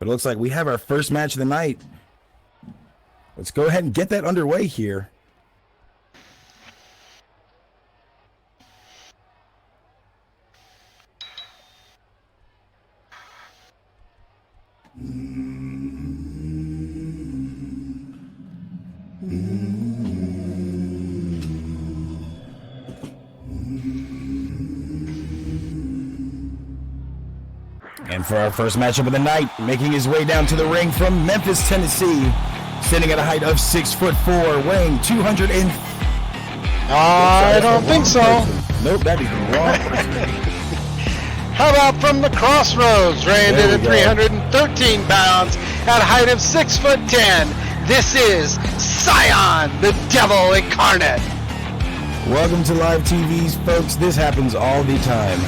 But it looks like we have our first match of the night. Let's go ahead and get that underway here. And for our first matchup of the night, making his way down to the ring from Memphis, Tennessee, standing at a height of 6'4", weighing 200 and... I don't think so. Nope, that is the wrong person. How about from the Crossroads, weighing in at 313 pounds, at a height of 6'10". This is Scion, the Devil Incarnate. Welcome to live TVs, folks. This happens all the time.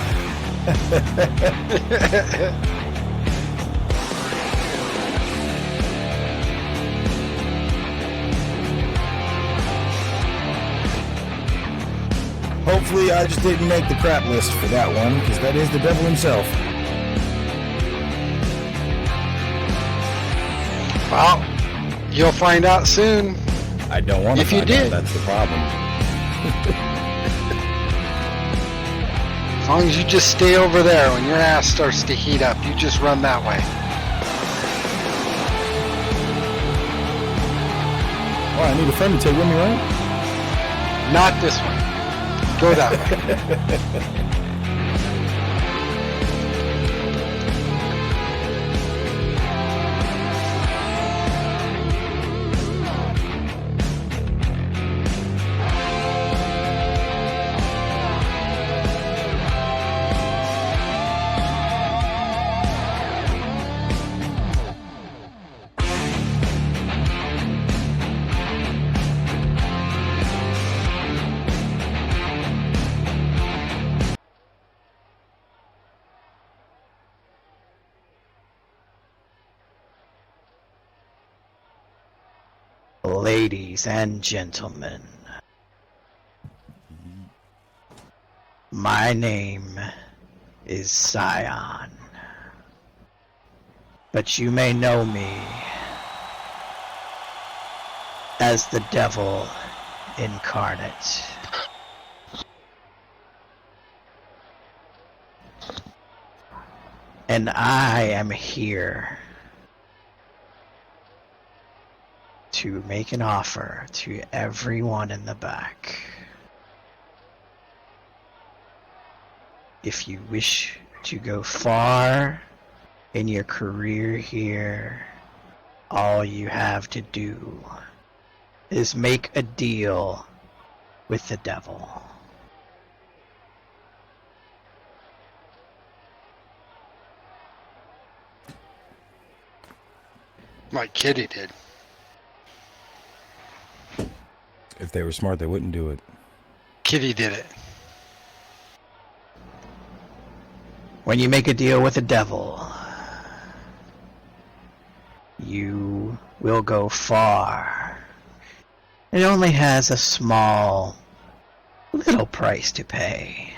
Hopefully I just didn't make the crap list for that one, because that is the devil himself. Well, you'll find out soon. I don't want to find out, that's the problem. As long as you just stay over there when your ass starts to heat up, you just run that way. Oh, I need a friend to take with me, right? Not this one. Go that way. Ladies and gentlemen, my name is Scion, but you may know me as the Devil Incarnate. And I am here to make an offer to everyone in the back. If you wish to go far in your career here, all you have to do is make a deal with the devil. Like Kitty did. If they were smart, they wouldn't do it. Kitty did it. When you make a deal with the devil, you will go far. It only has a small, little price to pay.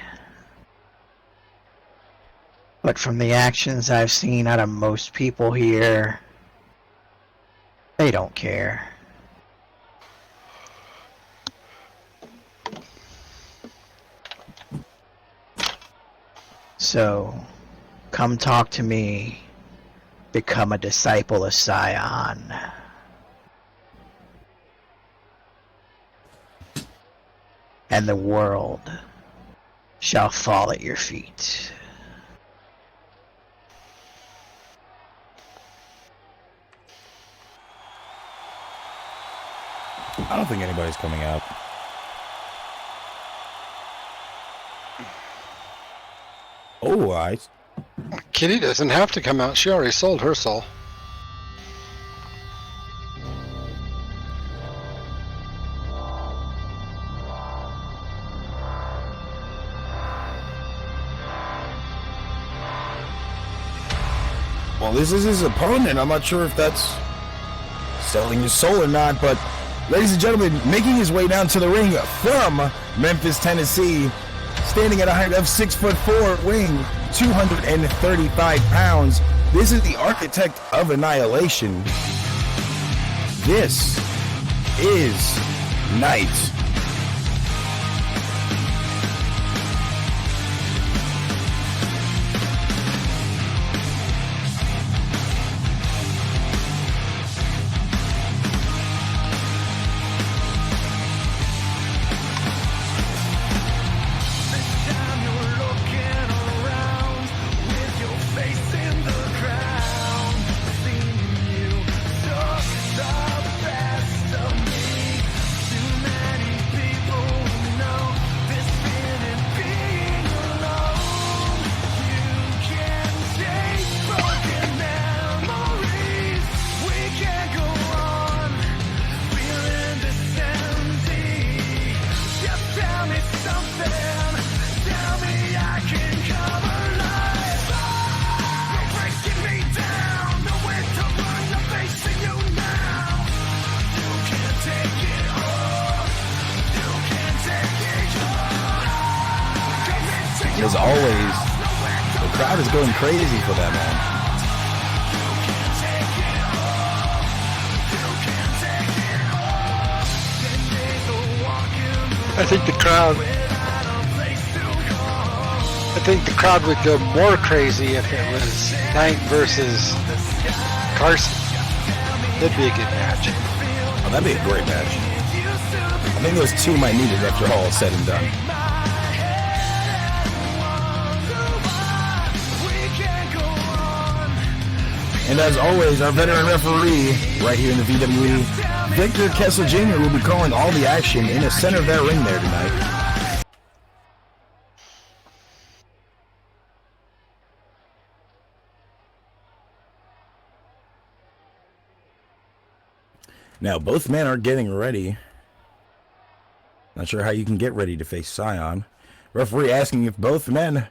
But from the actions I've seen out of most people here, they don't care. So, come talk to me, become a disciple of Scion. And the world shall fall at your feet. I don't think anybody's coming out. Oh, Kitty doesn't have to come out. She already sold her soul. Well, this is his opponent. I'm not sure if that's selling his soul or not, but ladies and gentlemen, making his way down to the ring from Memphis, Tennessee, standing at a height of 6'4", weighing 235 pounds, This is the architect of annihilation. This is Knight. As always, the crowd is going crazy for that man. I think the crowd would go more crazy if it was Knight versus Carson. That'd be a good match. Oh, that'd be a great match. I think those two might need it after all is said and done. And as always, our veteran referee right here in the VWE, Victor Kessel Jr. will be calling all the action in the center of that ring there tonight. Now, both men are getting ready. Not sure how you can get ready to face Scion. Referee asking if both men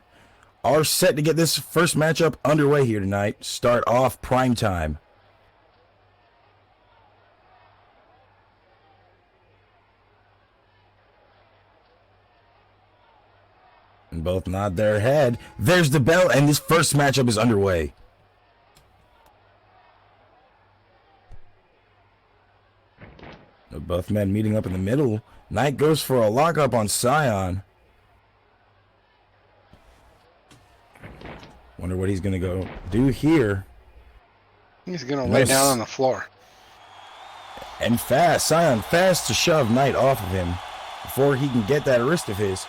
are set to get this first matchup underway here tonight. Start off prime time. And both nod their head. There's the bell, and this first matchup is underway. Both men meeting up in the middle. Knight goes for a lockup on Scion. Wonder what he's going to go do here. He's going to lay down on the floor. And fast. Scion fast to shove Knight off of him before he can get that wrist of his.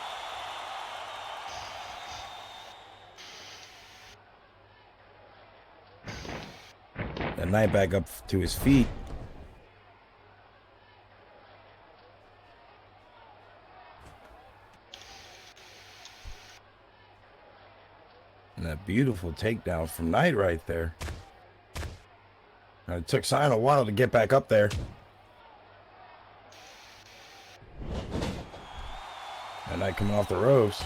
And Knight back up to his feet. And that beautiful takedown from Knight right there. It took Scion a while to get back up there. And Knight coming off the ropes.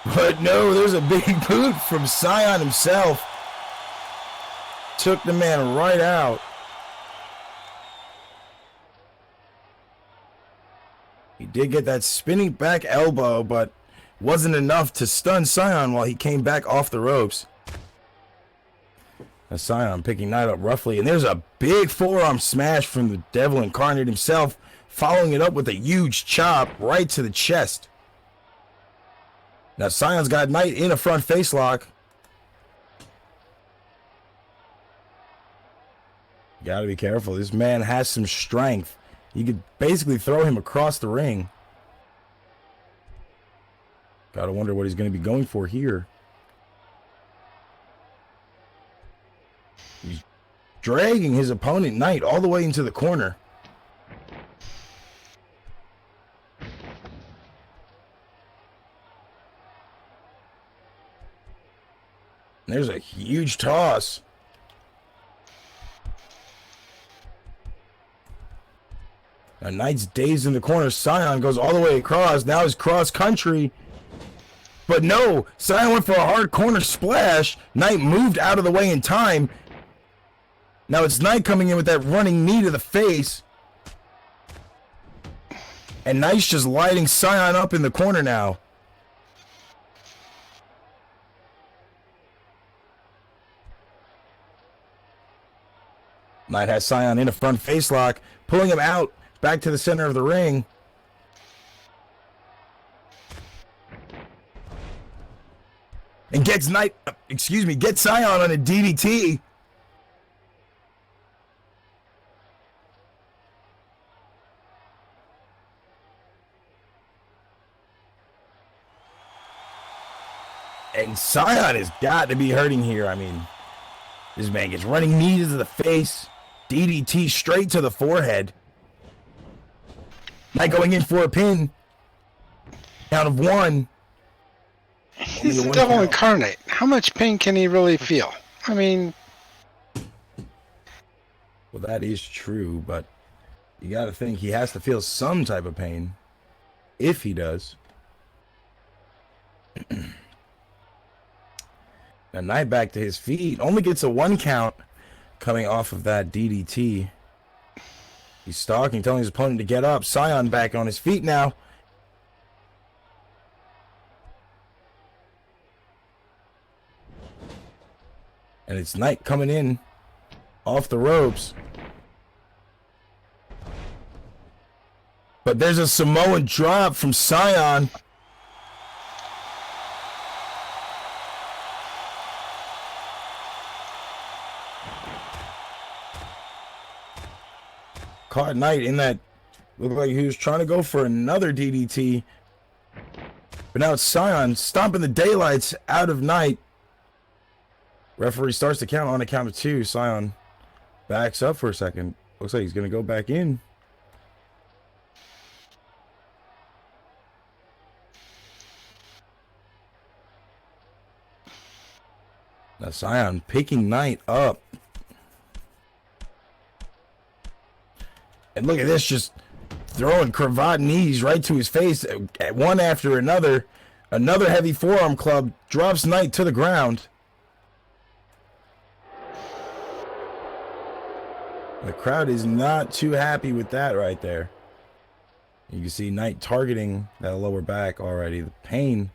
But no, there's a big boot from Scion himself. Took the man right out. He did get that spinning back elbow, but wasn't enough to stun Scion while he came back off the ropes. Now Scion picking Knight up roughly, and there's a big forearm smash from the Devil Incarnate himself, following it up with a huge chop right to the chest. Now Scion's got Knight in a front face lock. You gotta be careful. This man has some strength. You could basically throw him across the ring. Gotta wonder what he's going to be going for here. He's dragging his opponent Knight all the way into the corner. There's a huge toss. Now Knight's dazed in the corner. Scion goes all the way across. Now he's cross country. But no, Scion went for a hard corner splash. Knight moved out of the way in time. Now it's Knight coming in with that running knee to the face. And Knight's just lighting Scion up in the corner now. Knight has Scion in a front face lock, pulling him out back to the center of the ring. And gets gets Scion on a DDT. And Scion has got to be hurting here. I mean, this man gets running knees to the face, DDT straight to the forehead. Knight going in for a pin. Count of 1. He's the devil incarnate. How much pain can he really feel? I mean... Well, that is true, but you got to think he has to feel some type of pain. If he does. Now, Knight back to his feet. Only gets a 1 count coming off of that DDT. He's stalking, telling his opponent to get up. Scion back on his feet now. And it's Knight coming in off the ropes. But there's a Samoan drop from Scion. Caught Knight in that. Looked like he was trying to go for another DDT. But now it's Scion stomping the daylights out of Knight. Referee starts to count on a count of 2. Scion backs up for a second. Looks like he's going to go back in. Now Scion picking Knight up. And look at this, just throwing cravat knees right to his face, one after another. Another heavy forearm club drops Knight to the ground. The crowd is not too happy with that right there. You can see Knight targeting that lower back already. The pain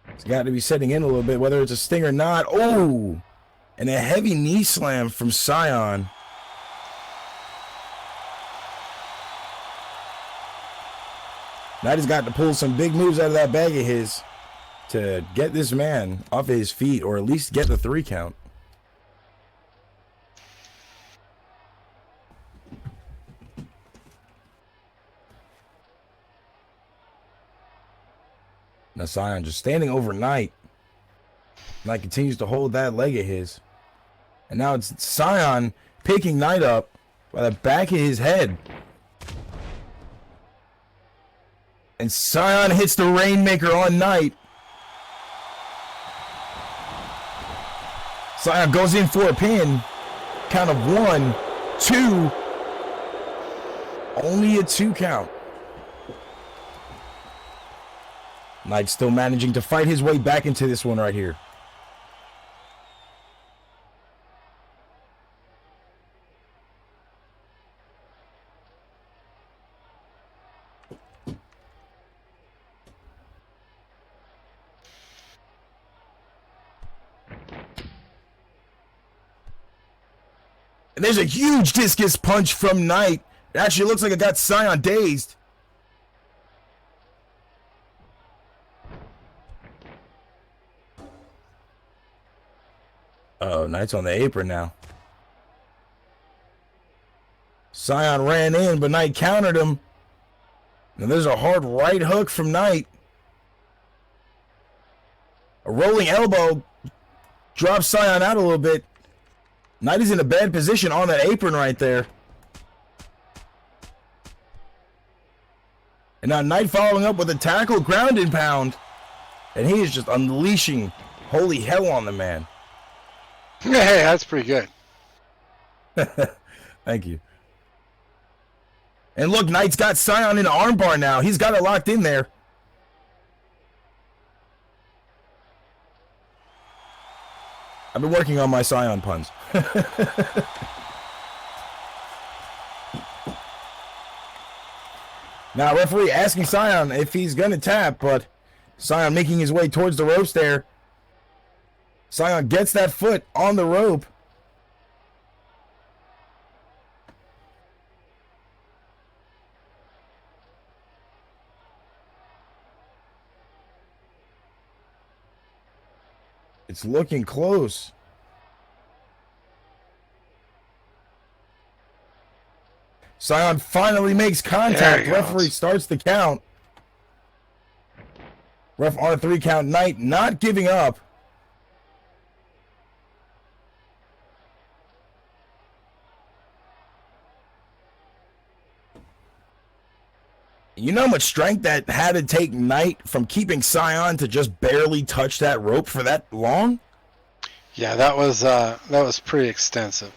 has got to be setting in a little bit, whether it's a sting or not. Oh! And a heavy knee slam from Scion. Knight has got to pull some big moves out of that bag of his to get this man off his feet, or at least get the 3 count. Now Scion just standing over Knight. Knight continues to hold that leg of his. And now it's Scion picking Knight up by the back of his head. And Scion hits the Rainmaker on Knight. Scion goes in for a pin. Count of 1, 2. Only a 2 count. Knight still managing to fight his way back into this one right here. And there's a huge discus punch from Knight. It actually looks like it got Scion dazed. Oh, Knight's on the apron now. Scion ran in, but Knight countered him. And there's a hard right hook from Knight. A rolling elbow drops Scion out a little bit. Knight is in a bad position on that apron right there. And now Knight following up with a tackle, ground and pound. And he is just unleashing holy hell on the man. Hey, that's pretty good. Thank you. And look, Knight's got Scion in an armbar now. He's got it locked in there. I've been working on my Scion puns. Now, referee asking Scion if he's going to tap, but Scion making his way towards the ropes there. Scion gets that foot on the rope. It's looking close. Scion finally makes contact. Referee starts the count. Ref on a 3 count. Knight not giving up. You know how much strength that had to take Knight from keeping Scion to just barely touch that rope for that long? Yeah, that was pretty extensive.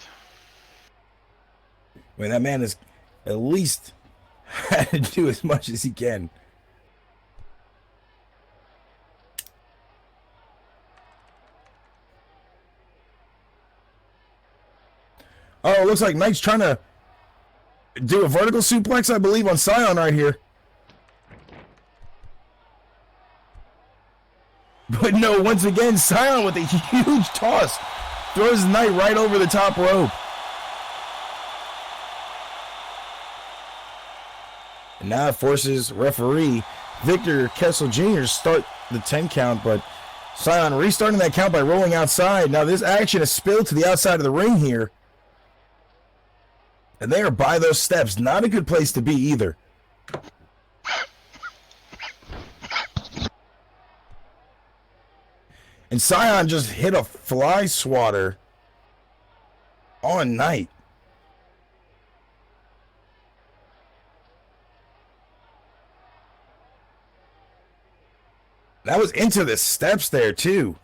I mean, that man has at least had to do as much as he can. Oh, it looks like Knight's trying to do a vertical suplex, I believe, on Scion right here. But no, once again, Scion with a huge toss throws Knight right over the top rope. And now it forces referee Victor Kessel Jr. to start the 10 count, but Scion restarting that count by rolling outside. Now this action is spilled to the outside of the ring here. And they are by those steps. Not a good place to be either. And Scion just hit a fly swatter on Knight. That was into the steps there, too.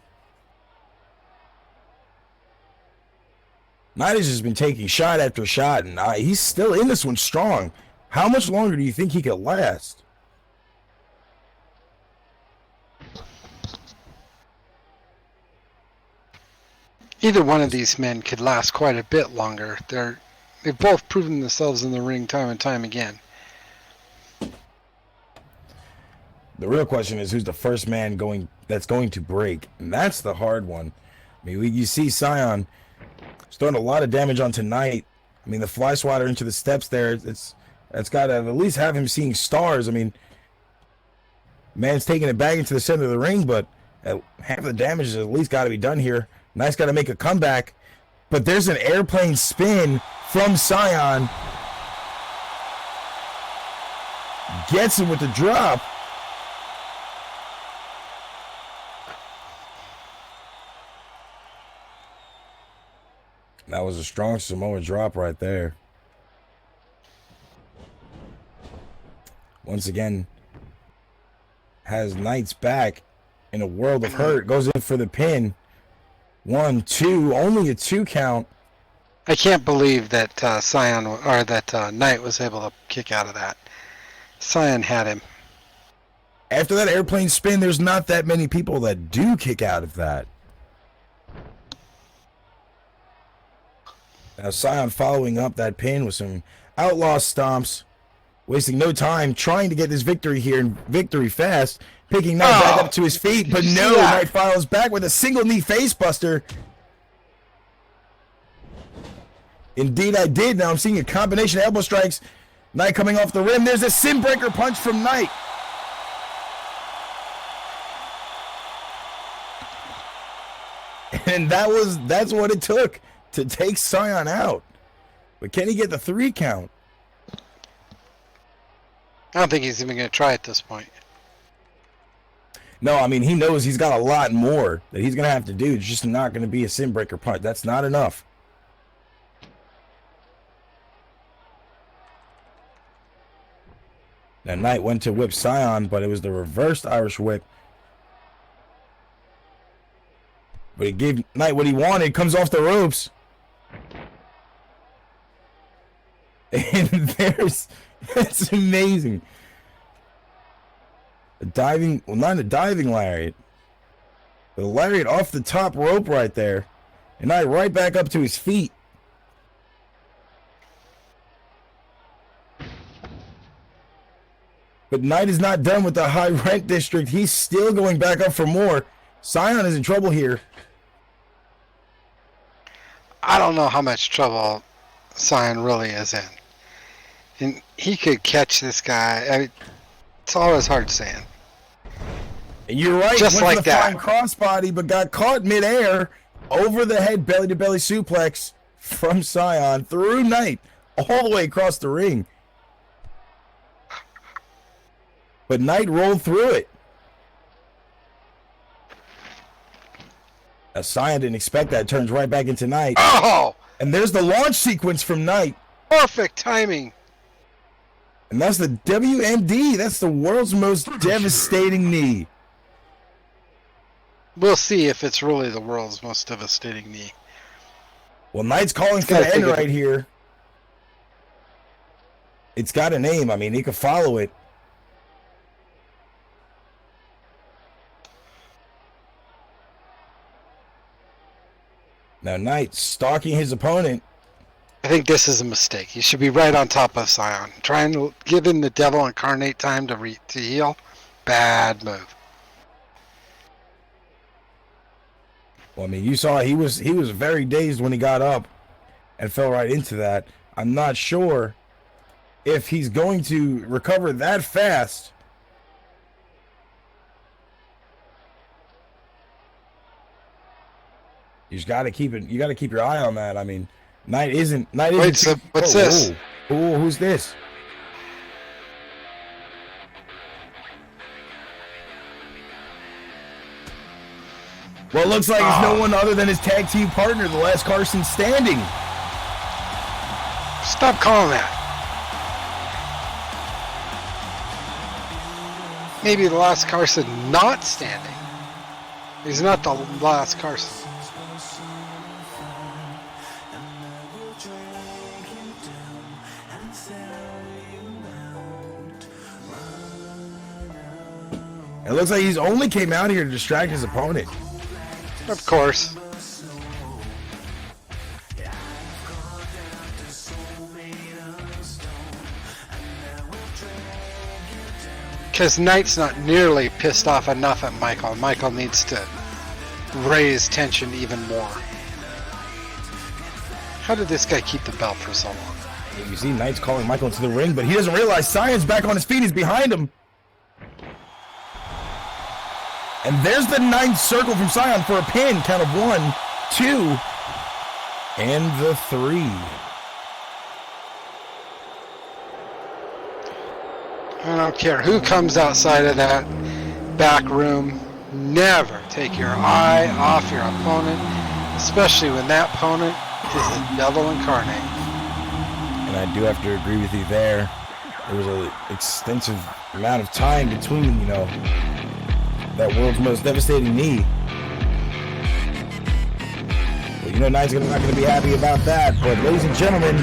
Knight has just been taking shot after shot, and he's still in this one strong. How much longer do you think he could last? Either one of these men could last quite a bit longer. They've both proven themselves in the ring time and time again. The real question is who's the first man that's going to break, and that's the hard one. I mean, you see Scion throwing a lot of damage on Knight. I mean, the fly swatter into the steps there, it's got to at least have him seeing stars. I mean, man's taking it back into the center of the ring, but half the damage has at least got to be done here. Knight's got to make a comeback, but there's an airplane spin from Scion. Gets him with the drop. That was a strong Samoa drop right there. Once again, has Knight's back in a world of hurt. Goes in for the pin. 1, 2, only a 2 count. I can't believe that Knight was able to kick out of that. Scion had him. After that airplane spin, there's not that many people that do kick out of that. Now Scion following up that pin with some outlaw stomps, wasting no time trying to get this victory here and victory fast, picking Knight back up to his feet, but no, Knight follows back with a single knee facebuster. Indeed I did. Now I'm seeing a combination of elbow strikes. Knight coming off the rim. There's a sin breaker punch from Knight. And that's what it took to take Scion out. But can he get the 3 count? I don't think he's even going to try at this point. No, I mean, he knows he's got a lot more that he's going to have to do. It's just not going to be a sin breaker punch. That's not enough. Now, Knight went to whip Scion, but it was the reversed Irish whip. But it gave Knight what he wanted. Comes off the ropes. And that's amazing. A diving, well, not a diving lariat. The lariat off the top rope right there. And Knight right back up to his feet. But Knight is not done with the high rent district. He's still going back up for more. Scion is in trouble here. I don't know how much trouble Scion really is in. And he could catch this guy. I mean, it's always hard saying. You're right. Just went like for the that. flying crossbody, but got caught midair, over the head, belly to belly suplex from Scion through Knight, all the way across the ring. But Knight rolled through it. Scion didn't expect that. Turns right back into Knight. Oh! And there's the launch sequence from Knight. Perfect timing. And that's the WMD. That's the world's most devastating knee. We'll see if it's really the world's most devastating knee. Well, Knight's calling for the end right here. It's got a name. I mean, he could follow it. Now, Knight stalking his opponent. I think this is a mistake. He should be right on top of Scion. Trying to give him the devil incarnate time to heal. Bad move. Well, I mean, you saw he was very dazed when he got up and fell right into that. I'm not sure if he's going to recover that fast. You just got to keep it. You got to keep your eye on that. I mean, Knight isn't. Wait, so what's this? Oh, who's this? Well, it looks like it's no one other than his tag team partner, the last Carson standing. Stop calling that. Maybe the last Carson not standing. He's not the last Carson. It looks like he's only came out here to distract his opponent. Of course. Because Knight's not nearly pissed off enough at Michael. Michael needs to raise tension even more. How did this guy keep the belt for so long? You see Knight's calling Michael into the ring, but he doesn't realize Sion's back on his feet. He's behind him. And there's the 9th circle from Sion for a pin. Count of 1, 2, and the 3. I don't care who comes outside of that back room. Never take your eye off your opponent, especially when that opponent is the devil incarnate. And I do have to agree with you there. There was an extensive amount of time between, that world's most devastating knee. Well, Knight's not going to be happy about that. But ladies and gentlemen,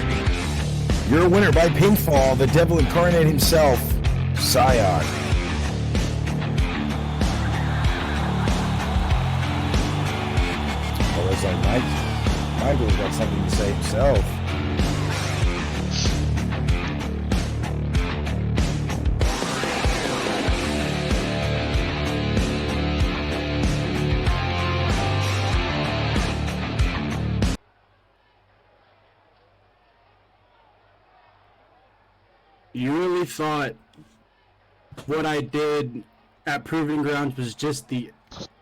your winner by pinfall, the devil incarnate himself, Sion. Well, looks like Michael's got something to say himself. You really thought what I did at Proving Grounds was just the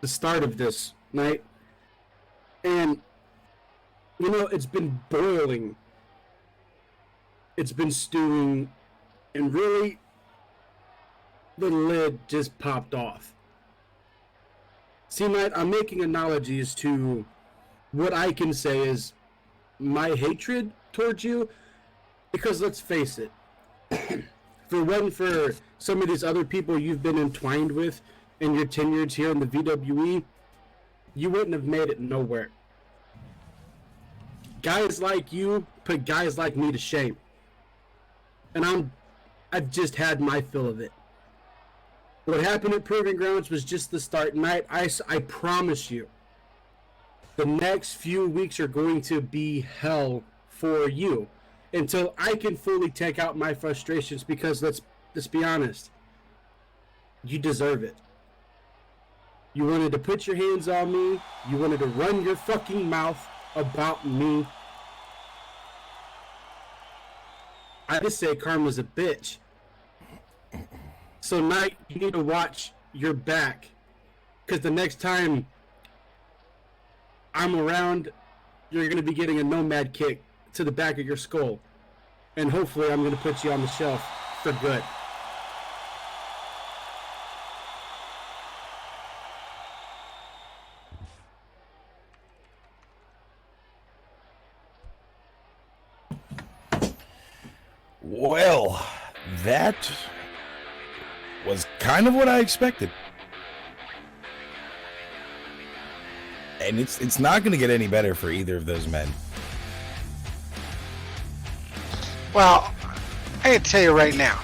start of this night? And, it's been boiling. It's been stewing. And really, the lid just popped off. See, Knight, I'm making analogies to what I can say is my hatred towards you. Because let's face it, if it wasn't for some of these other people you've been entwined with in your tenures here in the VWE, you wouldn't have made it nowhere. Guys like you put guys like me to shame. And I've just had my fill of it. What happened at Proving Grounds was just the start. Night. I promise you, the next few weeks are going to be hell for you. Until I can fully take out my frustrations, because let's be honest, you deserve it. You wanted to put your hands on me. You wanted to run your fucking mouth about me. I just say karma's a bitch. So, Knight, you need to watch your back Because the next time I'm around, you're going to be getting a nomad kick to the back of your skull. And hopefully I'm going to put you on the shelf for good. Well, that was kind of what I expected. And it's not going to get any better for either of those men. Well, I can tell you right now,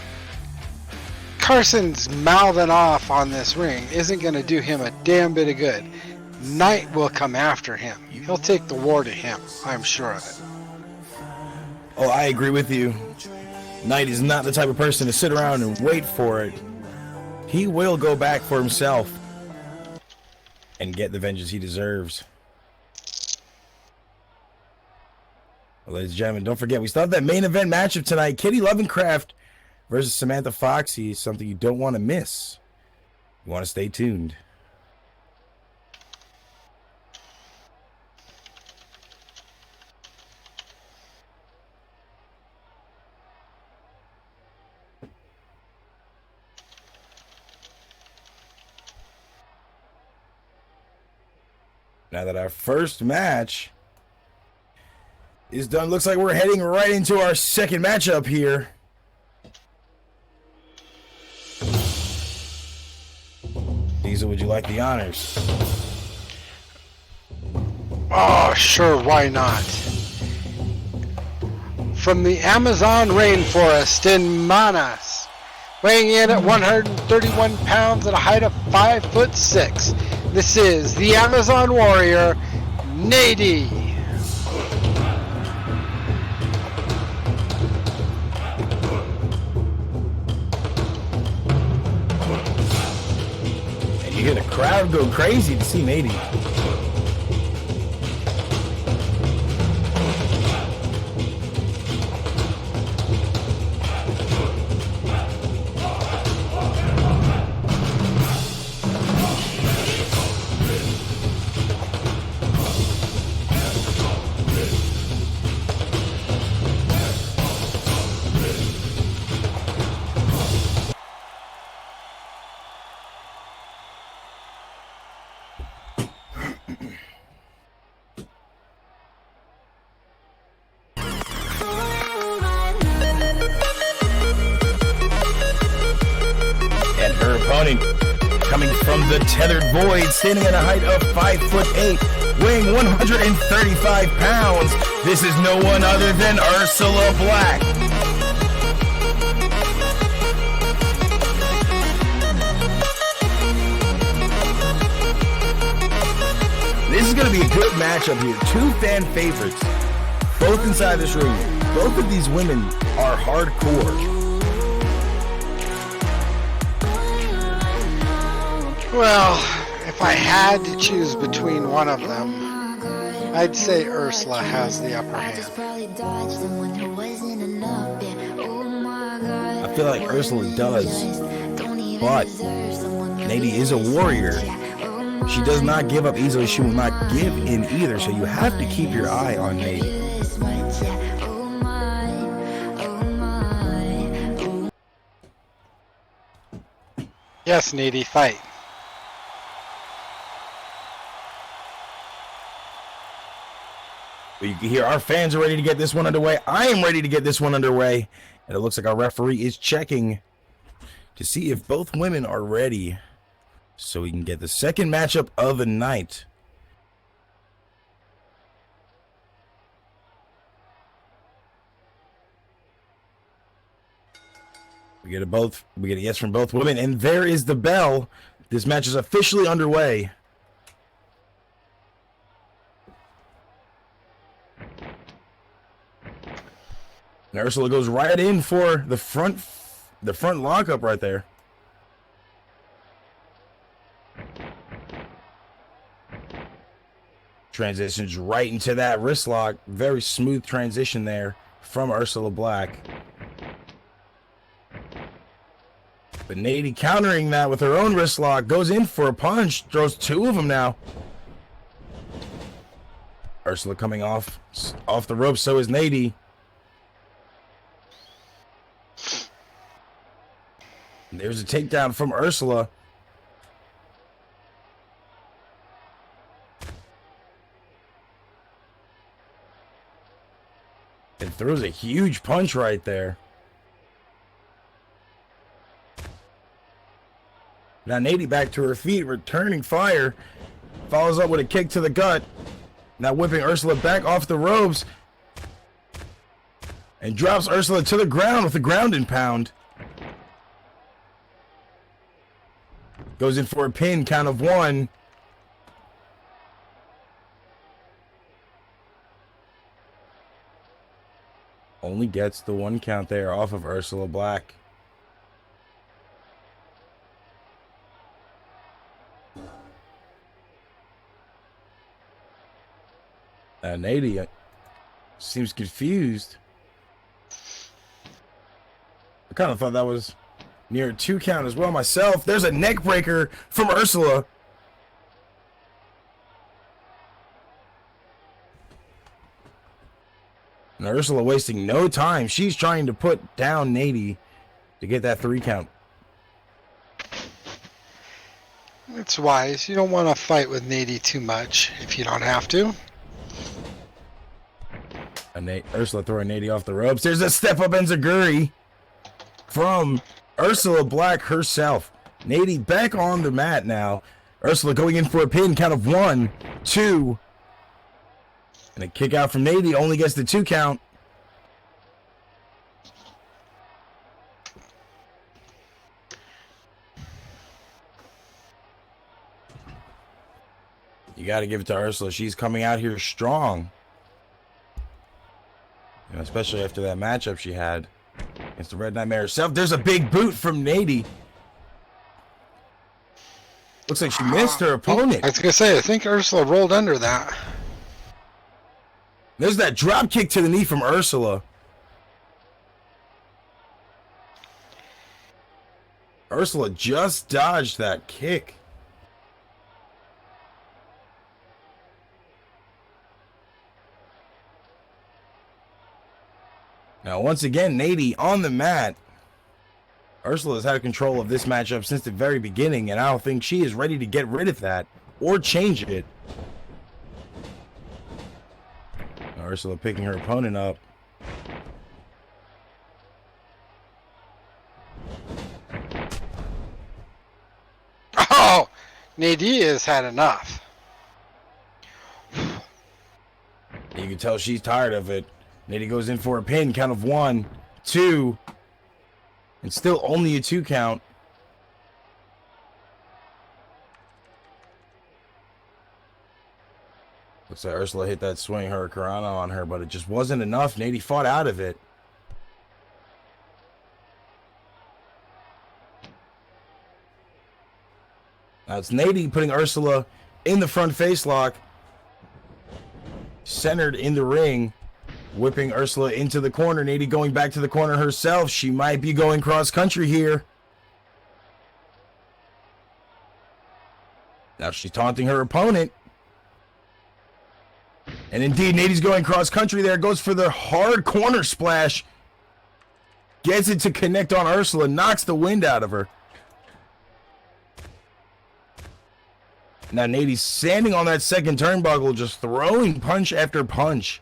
Carson's mouthing off on this ring isn't going to do him a damn bit of good. Knight will come after him. He'll take the war to him. I'm sure of it. Oh, I agree with you. Knight is not the type of person to sit around and wait for it. He will go back for himself and get the vengeance he deserves. Well, ladies and gentlemen, don't forget, we still have that main event matchup tonight. Kitty Lovencraft versus Samantha Foxy is something you don't want to miss. You want to stay tuned. Now that our first match is done, looks like we're heading right into our second matchup here. Diesel, would you like the honors? Oh, sure, why not? From the Amazon rainforest in Manas, weighing in at 131 pounds at a height of 5'6", this is the Amazon warrior, Nady. And you hear the crowd go crazy to see Nady. Coming from the tethered void, standing at a height of 5'8", weighing 135 pounds, this is no one other than Ursula Black. This is going to be a good matchup here. Two fan favorites, both inside this ring. Both of these women are hardcore. Well, if I had to choose between one of them, I'd say Ursula has the upper hand. I feel like Ursula does, but Nady is a warrior. She does not give up easily. She will not give in either, so you have to keep your eye on Nady. Yes, Nady, fight. You can hear our fans are ready to get this one underway. I am ready to get this one underway. And it looks like our referee is checking to see if both women are ready so we can get the second matchup of the night. We get a yes from both women, and there is the bell. This match is officially underway. And Ursula goes right in for the front lockup right there. Transitions right into that wrist lock. Very smooth transition there from Ursula Black. But Nady countering that with her own wrist lock, goes in for a punch, throws two of them now. Ursula coming off the rope, so is Nady. There's a takedown from Ursula. And throws a huge punch right there. Now Nady back to her feet, returning fire. Follows up with a kick to the gut. Now whipping Ursula back off the ropes. And drops Ursula to the ground with a ground and pound. Goes in for a pin, count of 1. Only gets the 1 count there off of Ursula Black. Nady seems confused. I kind of thought that was near a 2 count as well myself. There's a neck breaker from Ursula. And Ursula wasting no time. She's trying to put down Nady to get that 3 count. It's wise. You don't want to fight with Nady too much if you don't have to. And Ursula throwing Nady off the ropes. There's a step up enziguri from Ursula Black herself. Nady back on the mat now. Ursula going in for a pin, count of 1, 2. And a kick out from Nady, only gets the 2 count. You got to give it to Ursula. She's coming out here strong. You know, especially after that matchup she had against the Red Nightmare herself. There's a big boot from Nady. Looks like she missed her opponent. I was going to say, I think Ursula rolled under that. There's that drop kick to the knee from Ursula. Ursula just dodged that kick. Now, once again, Nady on the mat. Ursula has had control of this matchup since the very beginning, and I don't think she is ready to get rid of that or change it. Now, Ursula picking her opponent up. Oh! Nady has had enough. You can tell she's tired of it. Nady goes in for a pin, count of 1, 2, and still only a 2 count. Looks like Ursula hit that swing hurricanrana on her, but it just wasn't enough. Nady fought out of it. Now it's Nady putting Ursula in the front face lock, centered in the ring. Whipping Ursula into the corner. Nady going back to the corner herself. She might be going cross country here. Now she's taunting her opponent. And indeed, Nady's going cross country there. Goes for the hard corner splash. Gets it to connect on Ursula. Knocks the wind out of her. Now Nady's standing on that second turnbuckle, just throwing punch after punch.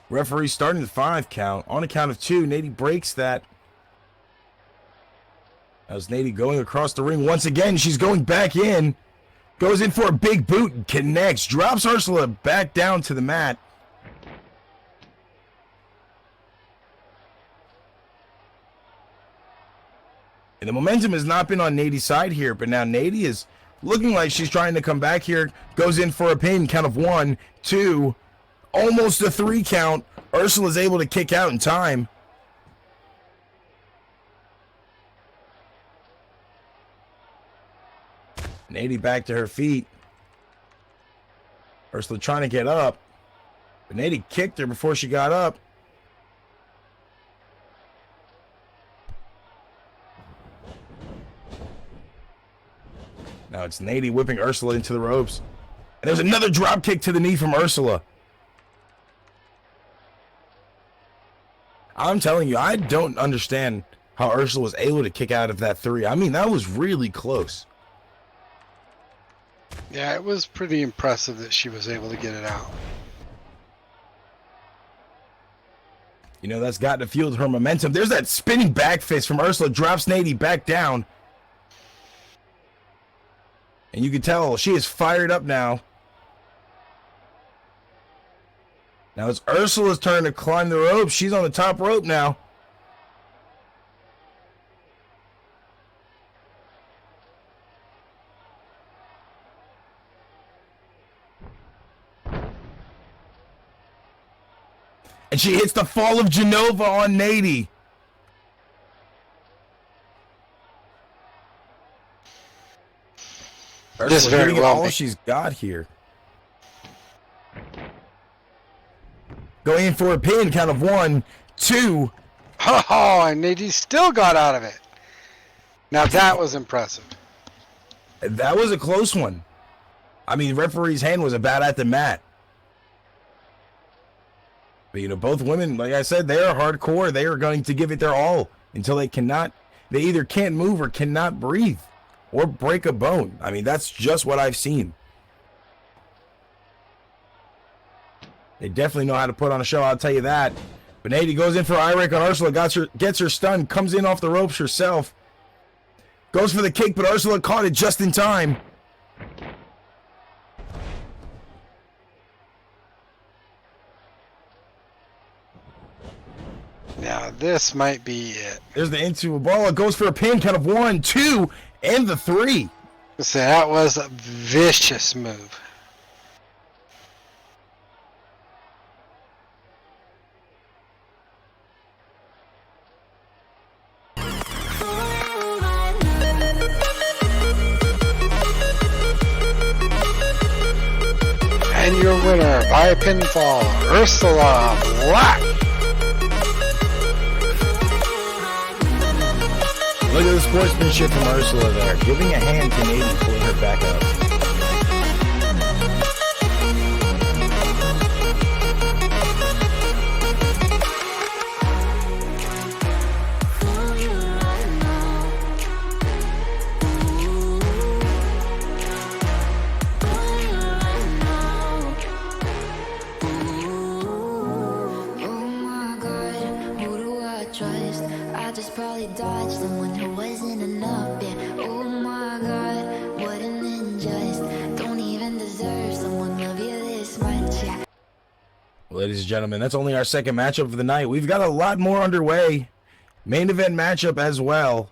Referee starting the 5 count. On a count of 2, Nady breaks that. As Nady going across the ring once again, she's going back in. Goes in for a big boot, connects, drops Ursula back down to the mat. And the momentum has not been on Nady's side here, but now Nady is looking like she's trying to come back here. Goes in for a pin, count of 1, 2, almost a 3 count. Ursula's able to kick out in time. Nady back to her feet. Ursula trying to get up. But Nady kicked her before she got up. Now it's Nady whipping Ursula into the ropes. And there's another drop kick to the knee from Ursula. I'm telling you, I don't understand how Ursula was able to kick out of that 3. I mean, that was really close. Yeah, it was pretty impressive that she was able to get it out. You know, that's got to fuel her momentum. There's that spinning back fist from Ursula. Drops Nady back down. And you can tell she is fired up now. Now it's Ursula's turn to climb the ropes. She's on the top rope now. And she hits the fall of Genova on Nady. This Ursula very getting well all may- she's got here. Going in for a pin, count of 1, 2. Oh, and Nady still got out of it. Now that was impressive. That was a close one. I mean, referee's hand was about at the mat. But, you know, both women, like I said, they are hardcore. They are going to give it their all until they either can't move or cannot breathe or break a bone. I mean, that's just what I've seen. They definitely know how to put on a show, I'll tell you that. But Nady goes in for eye rake on Ursula, gets her stunned, comes in off the ropes herself. Goes for the kick, but Ursula caught it just in time. Now this might be it. There's the into a ball. It goes for a pin, count of 1, 2, and the 3. So that was a vicious move. And your winner by pinfall, Ursula Black. Look at the sportsmanship from Ursula there, giving a hand to Nady, pulling her back up. I just probably dodged someone who wasn't enough, yeah. Oh my god, what an injustice. Don't even deserve someone love you this much, yeah. Ladies and gentlemen, that's only our second matchup of the night. We've got a lot more underway. Main event matchup as well.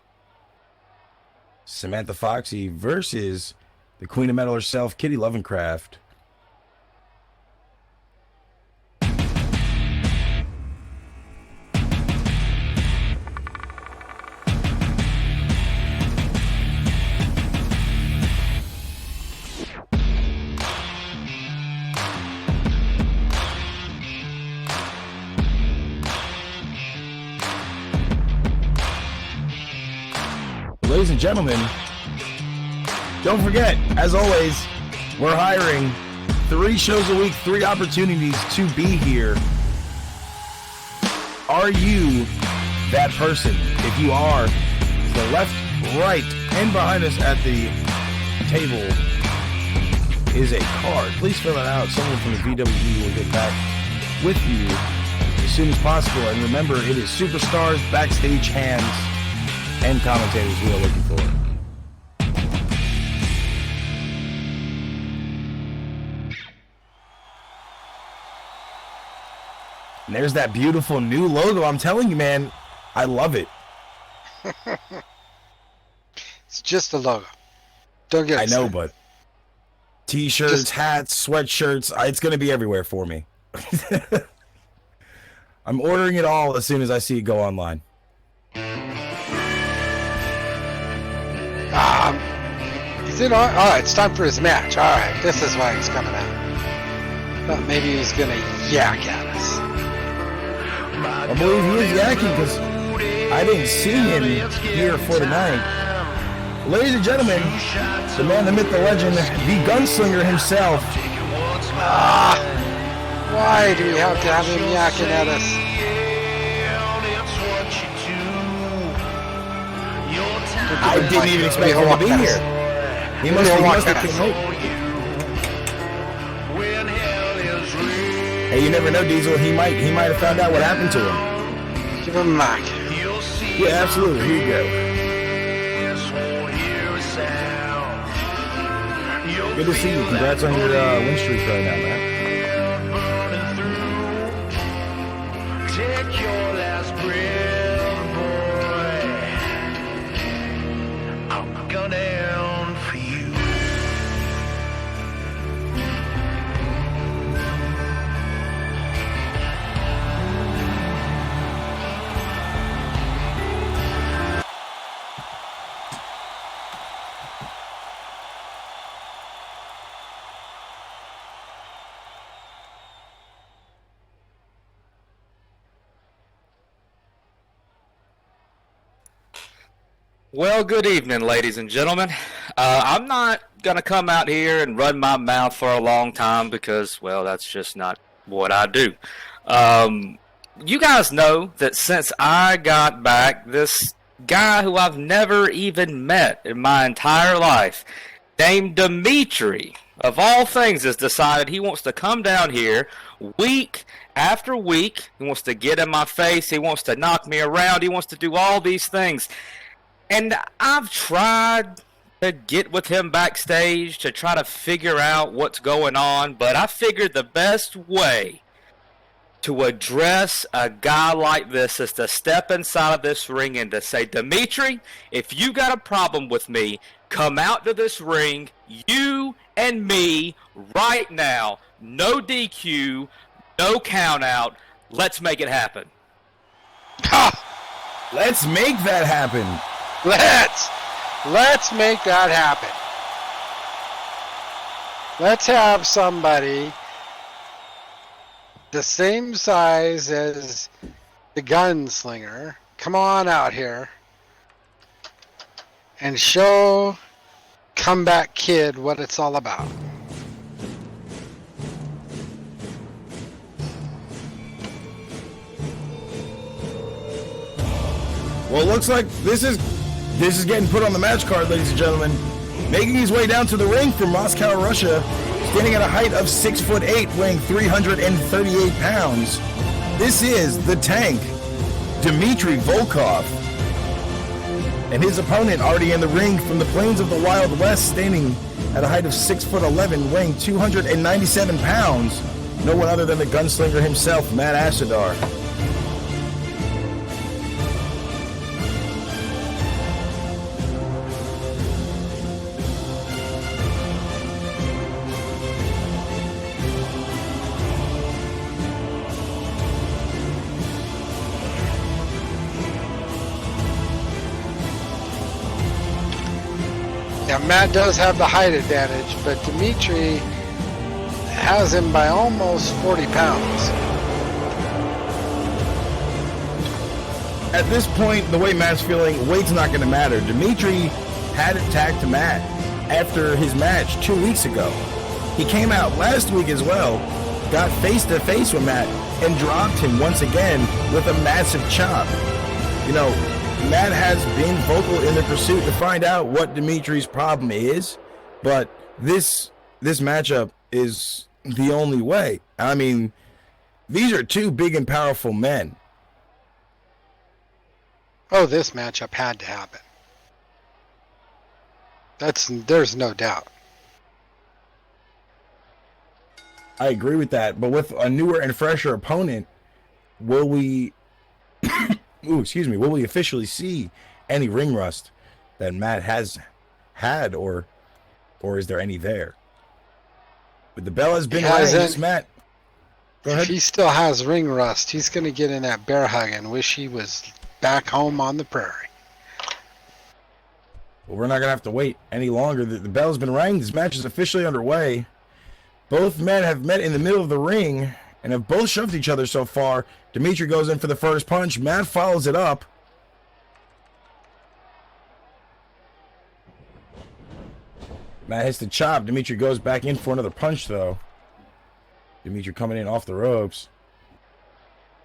Samantha Foxy versus the Queen of Metal herself, Kitty Lovencraft. Ladies and gentlemen, don't forget, as always, we're hiring 3 shows a week, 3 opportunities to be here. Are you that person? If you are, to the left, right, and behind us at the table is a card. Please fill it out. Someone from the VWE will get back with you as soon as possible. And remember, it is superstars, backstage hands, and commentators we are looking for. And there's that beautiful new logo. I'm telling you, man, I love it. It's just a logo. Don't get I know, upset. but t-shirts, hats, sweatshirts, it's going to be everywhere for me. I'm ordering it all as soon as I see it go online. He's in. All right, it's time for his match. All right, this is why he's coming out. Thought maybe he was gonna yak at us. I believe he is yakking because I didn't see him here for the night. ladies and gentlemen, the man, the myth, the legend, the gunslinger himself. Why do we have to have him yakking at us? I didn't even expect him to be here. He must have came out. Hey, you never know, Diesel. He might have found out what happened to him. Give him a knock. Yeah, absolutely. Here you go. Good to see you. Congrats on your win streak right now, man. Take your last breath, boy. I'm gunning for you. Well, good evening, ladies and gentlemen. I'm not going to come out here and run my mouth for a long time because, well, that's just not what I do. You guys know that since I got back, this guy who I've never even met in my entire life, named Dimitri, of all things, has decided he wants to come down here week after week. He wants to get in my face. He wants to knock me around. He wants to do all these things. And I've tried to get with him backstage to try to figure out what's going on, but I figured the best way to address a guy like this is to step inside of this ring and to say, Dimitri, if you got a problem with me, come out to this ring, you and me, right now. No DQ, no count out. Let's make it happen. Ha! Let's make that happen. Let's make that happen. Let's have somebody the same size as the gunslinger come on out here and show Comeback Kid what it's all about. Well, it looks like this is getting put on the match card, ladies and gentlemen. Making his way down to the ring from Moscow, Russia, standing at a height of 6'8", weighing 338 pounds. This is the Tank, Dmitry Volkov. And his opponent already in the ring from the plains of the Wild West, standing at a height of 6'11", weighing 297 pounds. No one other than the gunslinger himself, Matt Asadar. Now, Matt does have the height advantage, but Dimitri has him by almost 40 pounds. At this point, the way Matt's feeling, weight's not going to matter. Dimitri had attacked Matt after his match 2 weeks ago. He came out last week as well, got face-to-face with Matt, and dropped him once again with a massive chop. You know, Matt has been vocal in the pursuit to find out what Dimitri's problem is, but this matchup is the only way. I mean, these are two big and powerful men. Oh, this matchup had to happen. There's no doubt. I agree with that, but with a newer and fresher opponent, will we will we officially see any ring rust that Matt has had, or is there any there? But the bell has been raised, Matt. Go ahead. If he still has ring rust, he's going to get in that bear hug and wish he was back home on the prairie. Well, we're not going to have to wait any longer. The bell's been rang. This match is officially underway. Both men have met in the middle of the ring and have both shoved each other so far. Dimitri goes in for the first punch. Matt follows it up. Matt hits the chop. Dimitri goes back in for another punch, though. Dimitri coming in off the ropes.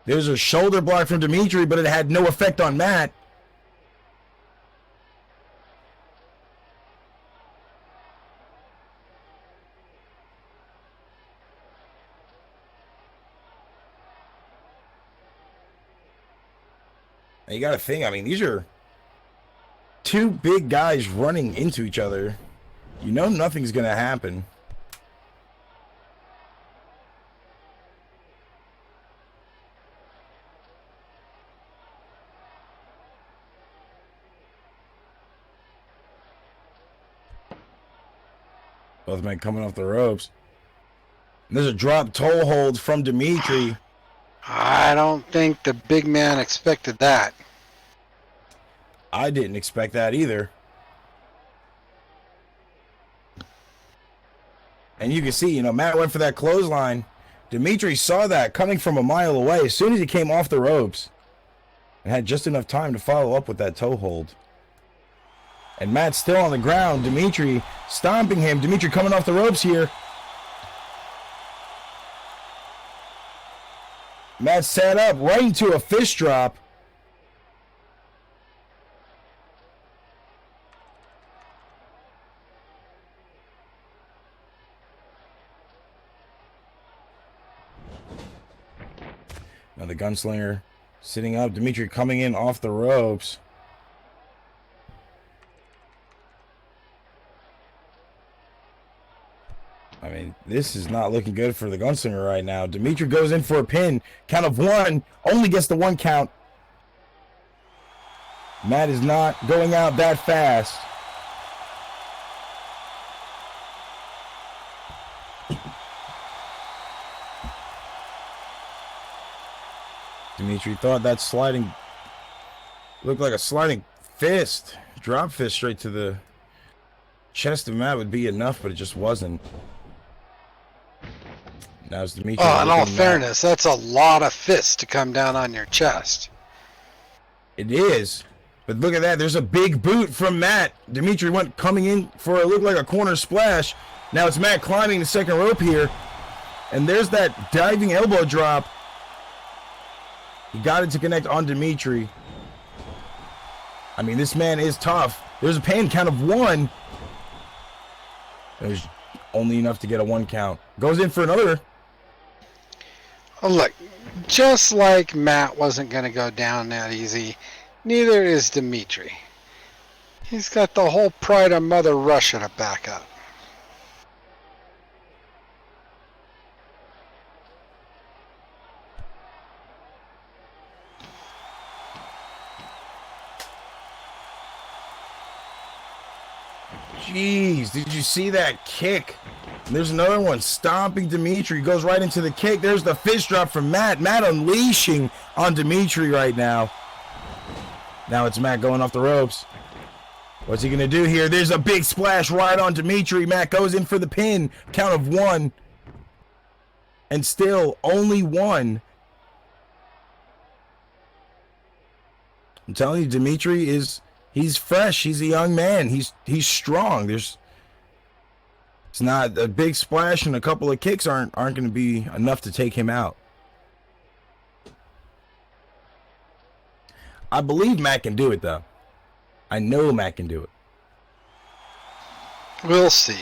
There's a shoulder block from Dimitri, but it had no effect on Matt. And you got to think, I mean, these are two big guys running into each other. You know nothing's going to happen. Both men coming off the ropes. And there's a drop toe hold from Dimitri. I don't think the big man expected that. I didn't expect that either. And you can see, you know, Matt went for that clothesline. Dimitri saw that coming from a mile away as soon as he came off the ropes. And had just enough time to follow up with that toe hold. And Matt's still on the ground. Dimitri stomping him. Dimitri coming off the ropes here. Matt sat up right into a fist drop. Now the gunslinger sitting up. Dimitri coming in off the ropes. I mean, this is not looking good for the gunslinger right now. Dimitri goes in for a pin. Count of one. Only gets the one count. Matt is not going out that fast. Dimitri thought that sliding looked like a sliding fist. Drop fist straight to the chest of Matt would be enough, but it just wasn't. Now it's Dimitri. Oh, in all fairness, that's a lot of fists to come down on your chest. It is. But look at that. There's a big boot from Matt. Dimitri went coming in for it looked like a corner splash. Now it's Matt climbing the second rope here. And there's that diving elbow drop. He got it to connect on Dimitri. I mean, this man is tough. There's a pin count of one. There's only enough to get a one count. Goes in for another. Oh, look, just like Matt wasn't going to go down that easy, neither is Dimitri. He's got the whole pride of Mother Russia to back up. Jeez, did you see that kick? There's another one stomping Dimitri. Goes right into the kick. There's the fist drop from Matt. Matt unleashing on Dimitri right now. Now it's Matt going off the ropes. What's he going to do here? There's a big splash right on Dimitri. Matt goes in for the pin. Count of one. And still only one. I'm telling you, Dimitri he's fresh. He's a young man. He's strong. It's not a big splash and a couple of kicks aren't going to be enough to take him out. I believe Matt can do it though. I know Matt can do it. We'll see.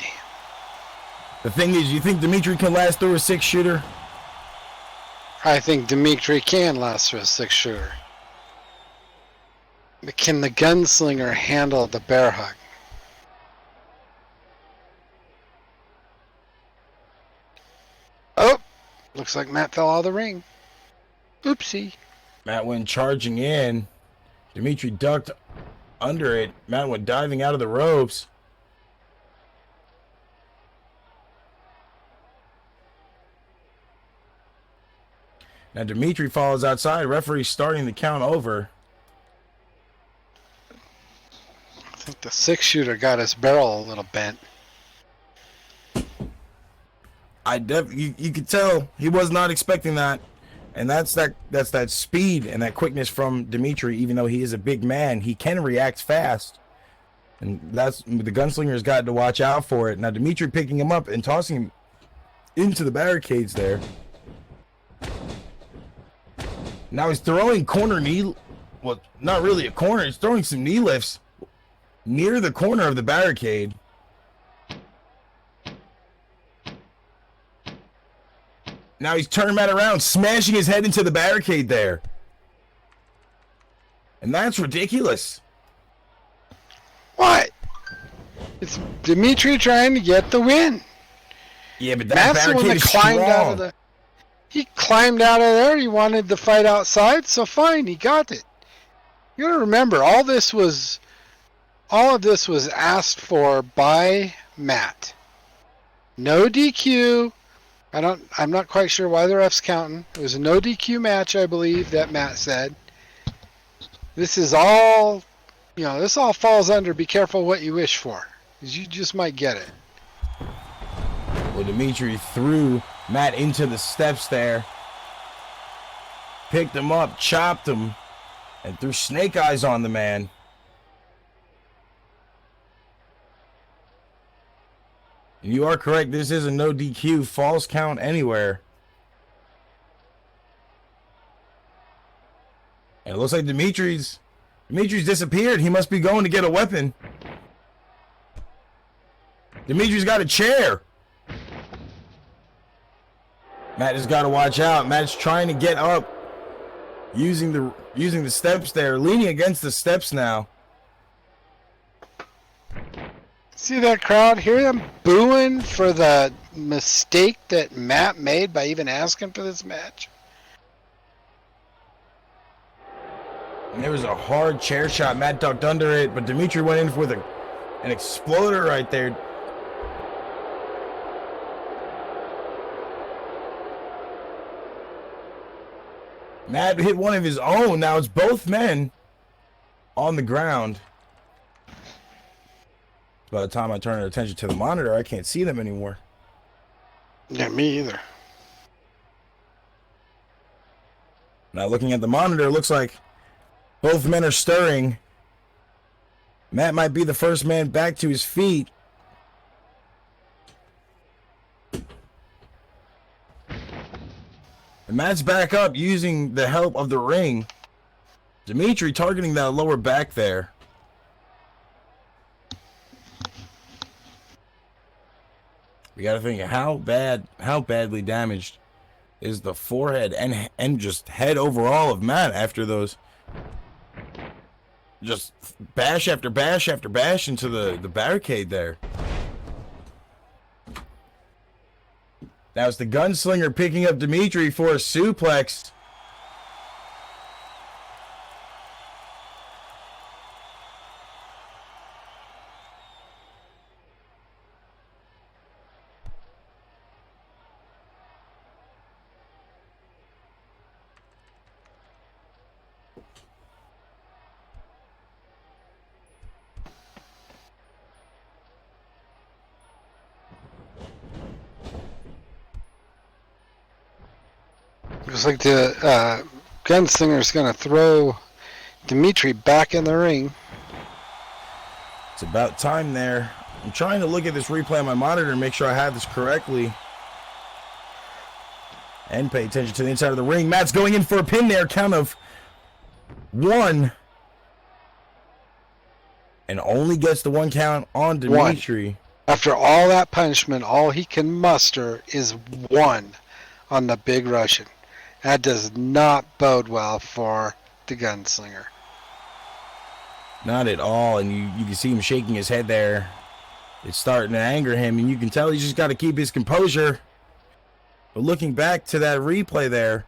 The thing is, you think Dimitri can last through a 6-shooter? I think Dimitri can last through a 6-shooter. But can the gunslinger handle the bear hug? Oh, looks like Matt fell out of the ring. Oopsie. Matt went charging in. Dimitri ducked under it. Matt went diving out of the ropes. Now Dimitri follows outside. Referee starting the count over. I think the 6-shooter got his barrel a little bent. You could tell he was not expecting that. And that's that speed and that quickness from Dimitri. Even though he is a big man, he can react fast. And that's the gunslinger's got to watch out for it. Now Dimitri picking him up and tossing him into the barricades there. Now he's throwing corner knee, well, not really a corner, he's throwing some knee lifts near the corner of the barricade. Now he's turning Matt around, smashing his head into the barricade there. And that's ridiculous. What? It's Dimitri trying to get the win. Yeah, but that Matt's the one barricade that is climbed out of strong. the. He climbed out of there. He wanted the fight outside, so fine, he got it. You gotta remember, all of this was asked for by Matt. No DQ. I'm not quite sure why the ref's counting. It was a no DQ match, I believe, that Matt said. This is all, this all falls under be careful what you wish for, because you just might get it. Well, Dimitri threw Matt into the steps there, picked him up, chopped him, and threw snake eyes on the man. And you are correct, this is a no DQ, false count anywhere. And it looks like Dimitri's disappeared. He must be going to get a weapon. Dimitri's got a chair. Matt has got to watch out. Matt's trying to get up, using the steps there, leaning against the steps now. See that crowd? Hear them booing for the mistake that Matt made by even asking for this match? And there was a hard chair shot. Matt ducked under it, but Dimitri went in with an exploder right there. Matt hit one of his own. Now it's both men on the ground. By the time I turn attention to the monitor, I can't see them anymore. Yeah, me either. Now looking at the monitor, it looks like both men are stirring. Matt might be the first man back to his feet. And Matt's back up using the help of the ring. Dimitri targeting that lower back there. We gotta think how badly damaged is the forehead and just head overall of Matt after those just bash after bash after bash into the barricade there. Now it's the gunslinger picking up Dimitri for a suplex. Looks like the gunslinger's going to throw Dimitri back in the ring. It's about time there. I'm trying to look at this replay on my monitor and make sure I have this correctly. And pay attention to the inside of the ring. Matt's going in for a pin there. Count of 1. And only gets the 1 count on Dimitri. After all that punishment, all he can muster is 1 on the Big Russian. That does not bode well for the gunslinger. Not at all, and you can see him shaking his head there. It's starting to anger him, and you can tell he's just got to keep his composure. But looking back to that replay there,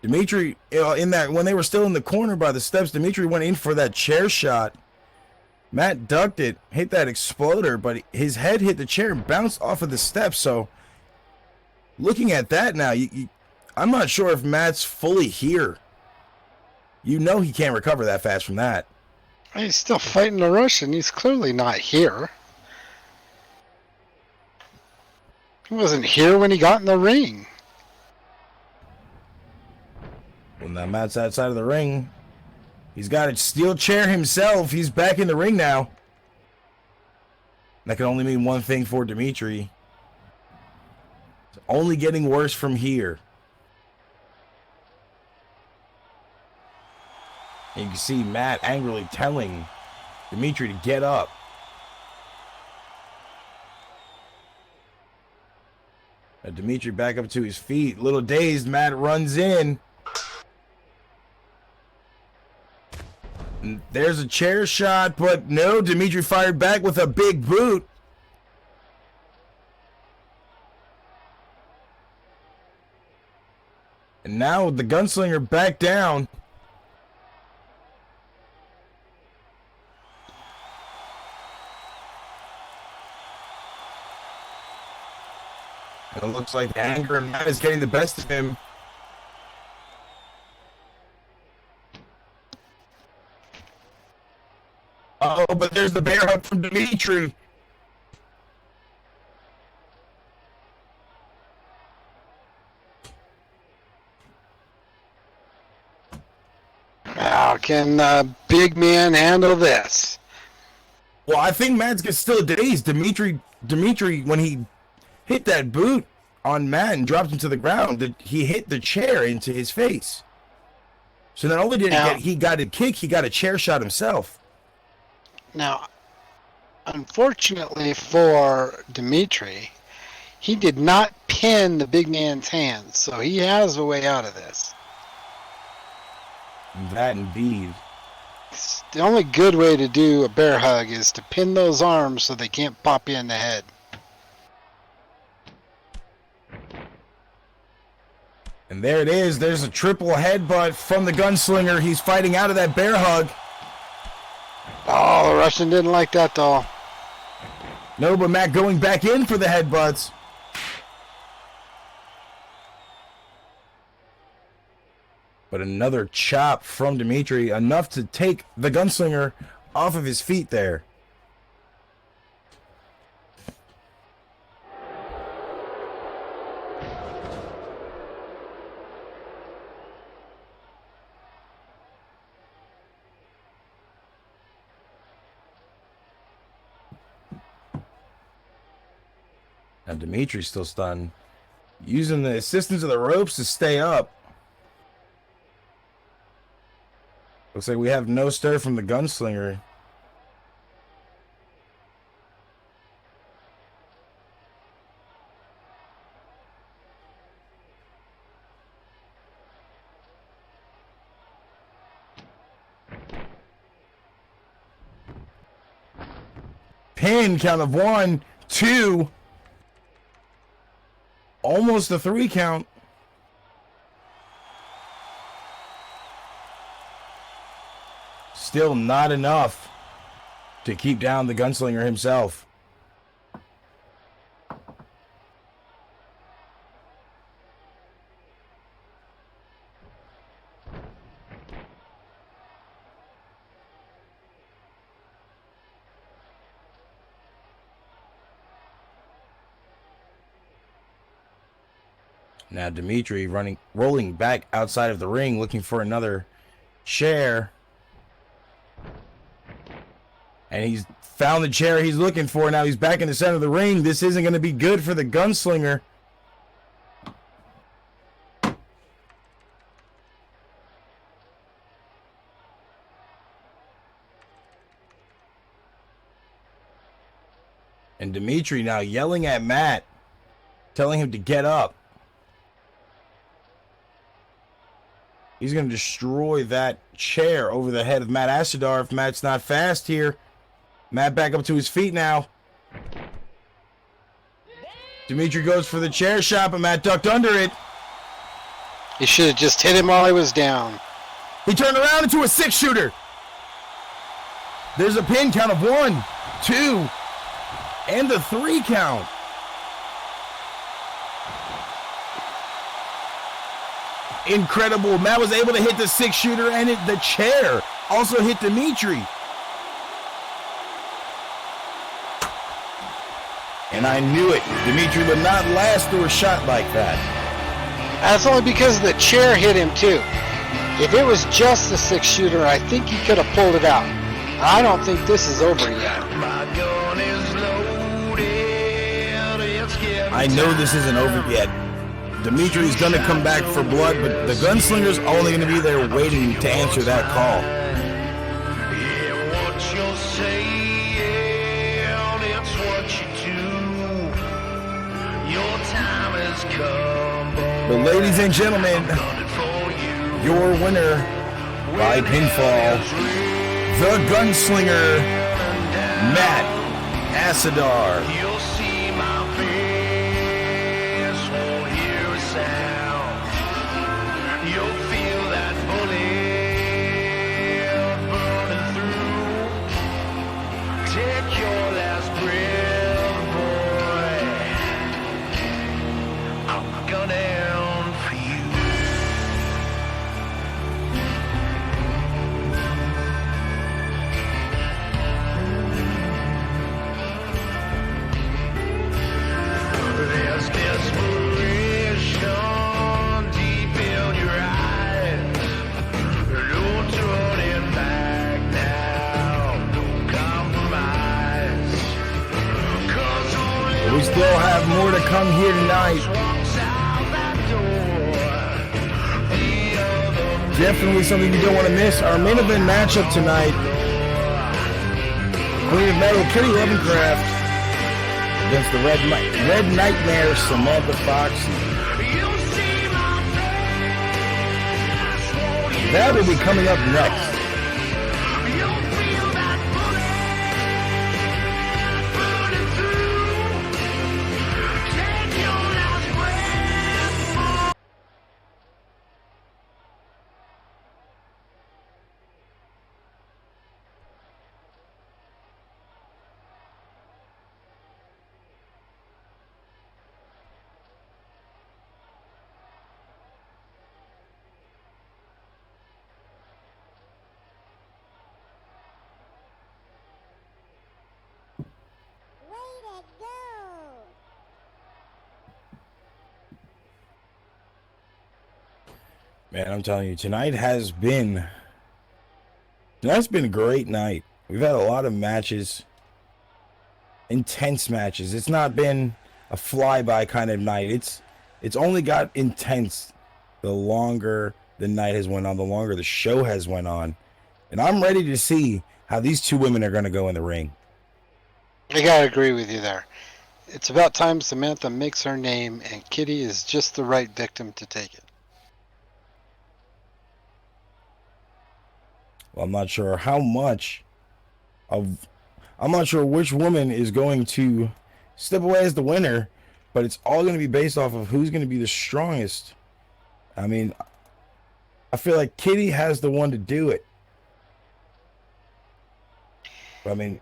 Dimitri, when they were still in the corner by the steps, Dimitri went in for that chair shot. Matt ducked it, hit that exploder, but his head hit the chair and bounced off of the steps. So, looking at that now, I'm not sure if Matt's fully here. You know he can't recover that fast from that. He's still fighting the Russian. He's clearly not here. He wasn't here when he got in the ring. Well, now Matt's outside of the ring. He's got a steel chair himself. He's back in the ring now. That can only mean one thing for Dimitri. It's only getting worse from here. And you can see Matt angrily telling Dimitri to get up. Now Dimitri back up to his feet. Little dazed, Matt runs in. And there's a chair shot, but no, Dimitri fired back with a big boot. And now the gunslinger back down. And it looks like the anger and Matt is getting the best of him. Oh, but there's the bear hug from Dimitri. How can big man handle this? Well, I think Matt's still dazed. Dimitri, when he hit that boot on Matt and dropped him to the ground, he hit the chair into his face. So not only did he got a kick, he got a chair shot himself. Now, unfortunately for Dimitri, he did not pin the big man's hands, so he has a way out of this. That indeed. The only good way to do a bear hug is to pin those arms so they can't pop you in the head. And there it is. There's a triple headbutt from the gunslinger. He's fighting out of that bear hug. Oh, the Russian didn't like that though. No, but Matt going back in for the headbutts. But another chop from Dimitri, enough to take the gunslinger off of his feet there. Now Dimitri's still stunned, using the assistance of the ropes to stay up. Looks like we have no stir from the gunslinger. Pin count of 1, 2. Almost a 3 count. Still not enough to keep down the gunslinger himself. Now Dimitri rolling back outside of the ring, looking for another chair. And he's found the chair he's looking for. Now he's back in the center of the ring. This isn't going to be good for the gunslinger. And Dimitri now yelling at Matt, telling him to get up. He's going to destroy that chair over the head of Matt Asadar if Matt's not fast here. Matt back up to his feet now. Dimitri goes for the chair shot, but Matt ducked under it. You should have just hit him while he was down. He turned around into a 6-shooter. There's a pin count of 1, 2, and the 3 count. Incredible. Matt was able to hit the 6-shooter, and the chair also hit Dimitri. And I knew it. Dimitri would not last through a shot like that. That's only because the chair hit him too. If it was just a 6-shooter, I think he could have pulled it out. I don't think this is over yet. My gun is loaded. It's getting I know this isn't over yet. Dimitri's gonna come back for blood, but the gunslinger's only gonna be there waiting to answer that call. Yeah, what you're saying, it's what you do. Your time has come, But ladies and gentlemen, for you. your winner by pinfall, the gunslinger, Matt Asadar. You'll see my face, won't hear a sound. You'll feel that bullet burning through. Take your last breath, boy. I'm gunning for you. There's desperation deep in your eyes. No turning back now, no compromise. 'Cause only We still have more to come here tonight. walks out that door. The other Definitely something you don't want to miss. Our main event matchup tonight, Queen of Metal, Kitty Levencraft, against the Red Nightmare, Samantha Fox. you'll see my face, won't you? That will be coming up next. You'll feel that bullet burning through. Take your last breath. Man, I'm telling you, tonight's been a great night. We've had a lot of matches, intense matches. It's not been a flyby kind of night. It's only got intense the longer the night has went on, the longer the show has went on. And I'm ready to see how these two women are going to go in the ring. I gotta agree with you there. It's about time Samantha makes her name, and Kitty is just the right victim to take it. Well, I'm not sure I'm not sure which woman is going to step away as the winner, but it's all going to be based off of who's going to be the strongest. I mean, I feel like Kitty has the one to do it. I mean,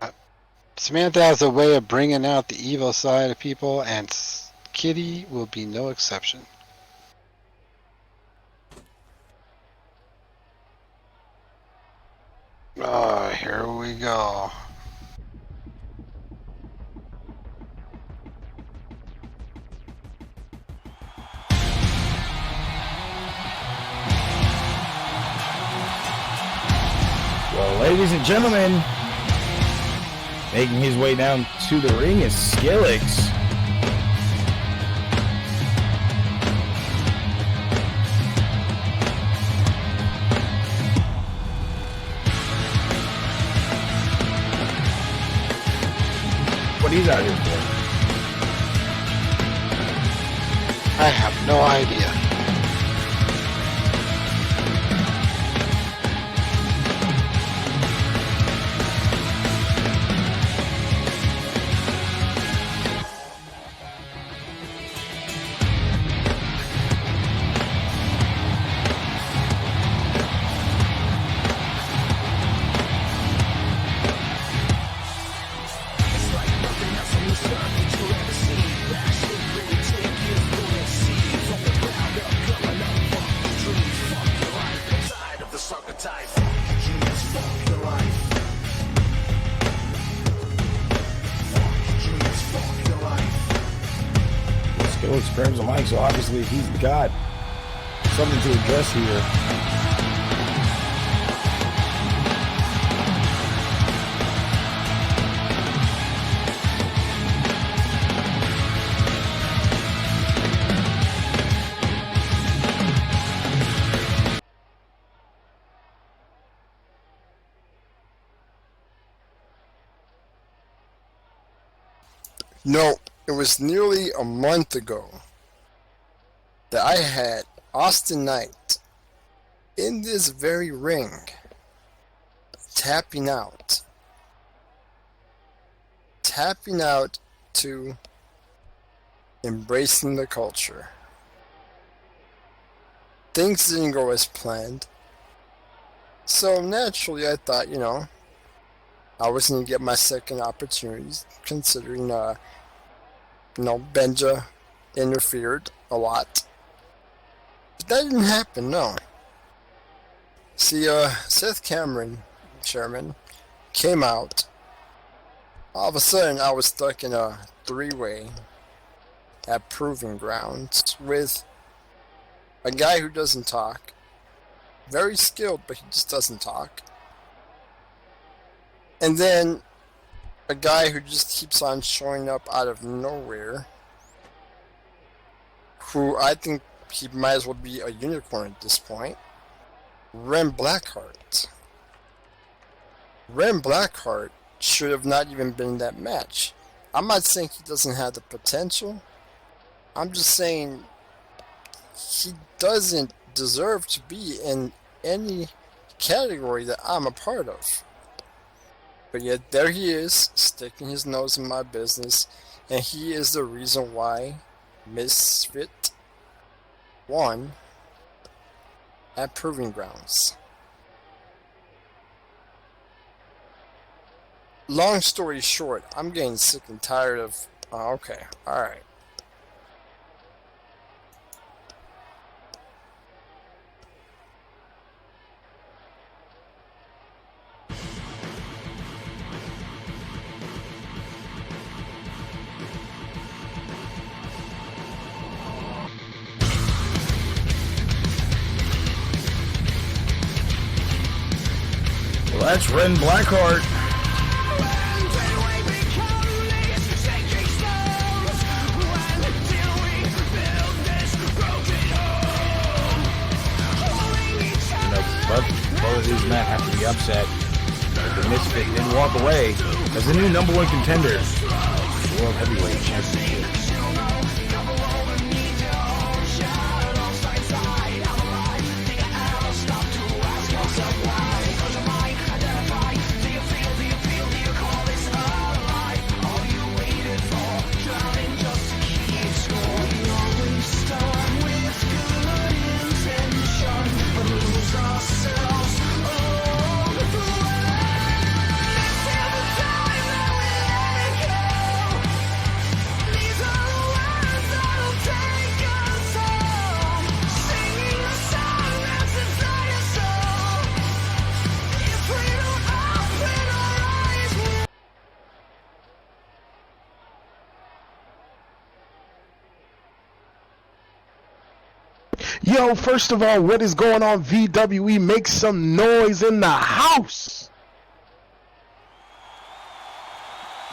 Samantha has a way of bringing out the evil side of people, and Kitty will be no exception. Oh, here we go. well, ladies and gentlemen, making his way down to the ring is Skillix. What he's out here for? I have no idea. Skillix grabs the mic, so obviously he's got something to address here. No, it was nearly a month ago that I had Austin Knight in this very ring tapping out to embracing the culture. Things didn't go as planned, so naturally I thought, I was going to get my second opportunity, considering, Benja interfered a lot. But that didn't happen, no. See, Seth Cameron, chairman, came out. All of a sudden, I was stuck in a three-way at Proving Grounds with a guy who doesn't talk. Very skilled, but he just doesn't talk. And then a guy who just keeps on showing up out of nowhere, who I think he might as well be a unicorn at this point, Ren Blackheart. Ren Blackheart should have not even been in that match. I'm not saying he doesn't have the potential. I'm just saying he doesn't deserve to be in any category that I'm a part of. But yet there he is, sticking his nose in my business, and he is the reason why Misfit won at Proving Grounds. Long story short, I'm getting sick and tired of... okay, alright. Well, that's Ren Blackheart. Both of these men have to be upset that the Misfit didn't walk away as the new #1 contender for the World Heavyweight Championship. Yo, first of all, what is going on, VWE? Make some noise in the house.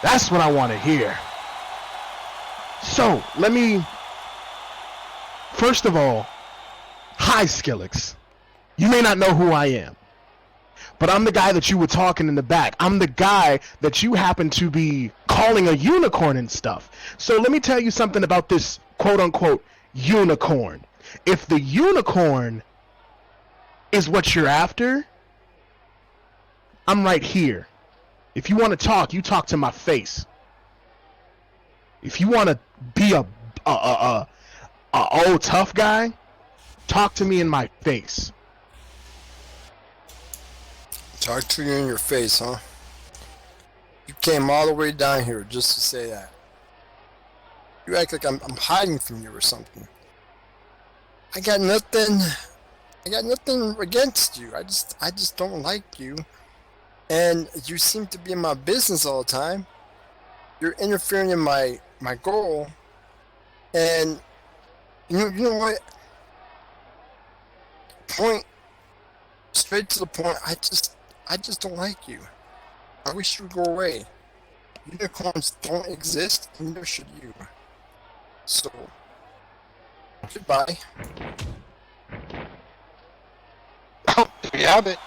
That's what I want to hear. So, first of all, hi, Skillix. You may not know who I am, but I'm the guy that you were talking in the back. I'm the guy that you happen to be calling a unicorn and stuff. So let me tell you something about this quote-unquote unicorn. If the unicorn is what you're after, I'm right here. If you want to talk, you talk to my face. If you want to be a old tough guy, talk to me in my face. Talk to you in your face, huh? You came all the way down here just to say that. You act like I'm hiding from you or something. I got nothing against you. I just don't like you. And you seem to be in my business all the time. You're interfering in my goal. And you know what? Straight to the point, I just don't like you. I wish you would go away. Unicorns don't exist, and neither should you. So goodbye. Oh, there you have it.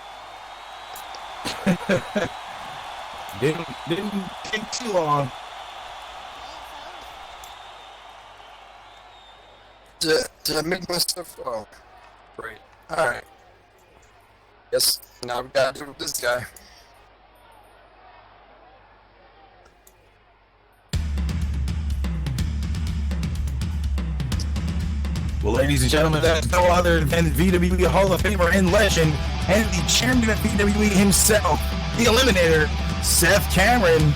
Didn't take too long. Did I make myself? Oh, great. All right. Yes. Now we gotta do with this guy. Well, ladies and gentlemen, that's no other than VWE Hall of Famer and legend, and the chairman of VWE himself, the Eliminator, Seth Cameron.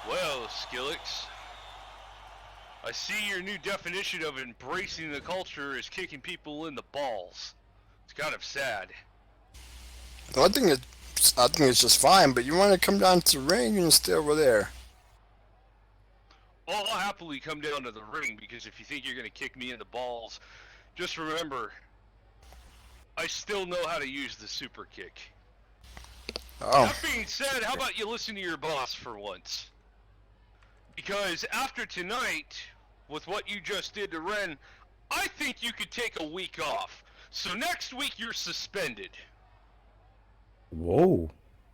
Well, Skillix, I see your new definition of embracing the culture is kicking people in the balls. It's kind of sad. Well, I think it's just fine. But you want to come down to the ring and stay over there. Well, I'll happily come down to the ring because if you think you're going to kick me in the balls, just remember, I still know how to use the super kick. Oh. That being said, how about you listen to your boss for once? Because after tonight, with what you just did to Ren, I think you could take a week off. So next week you're suspended. Whoa.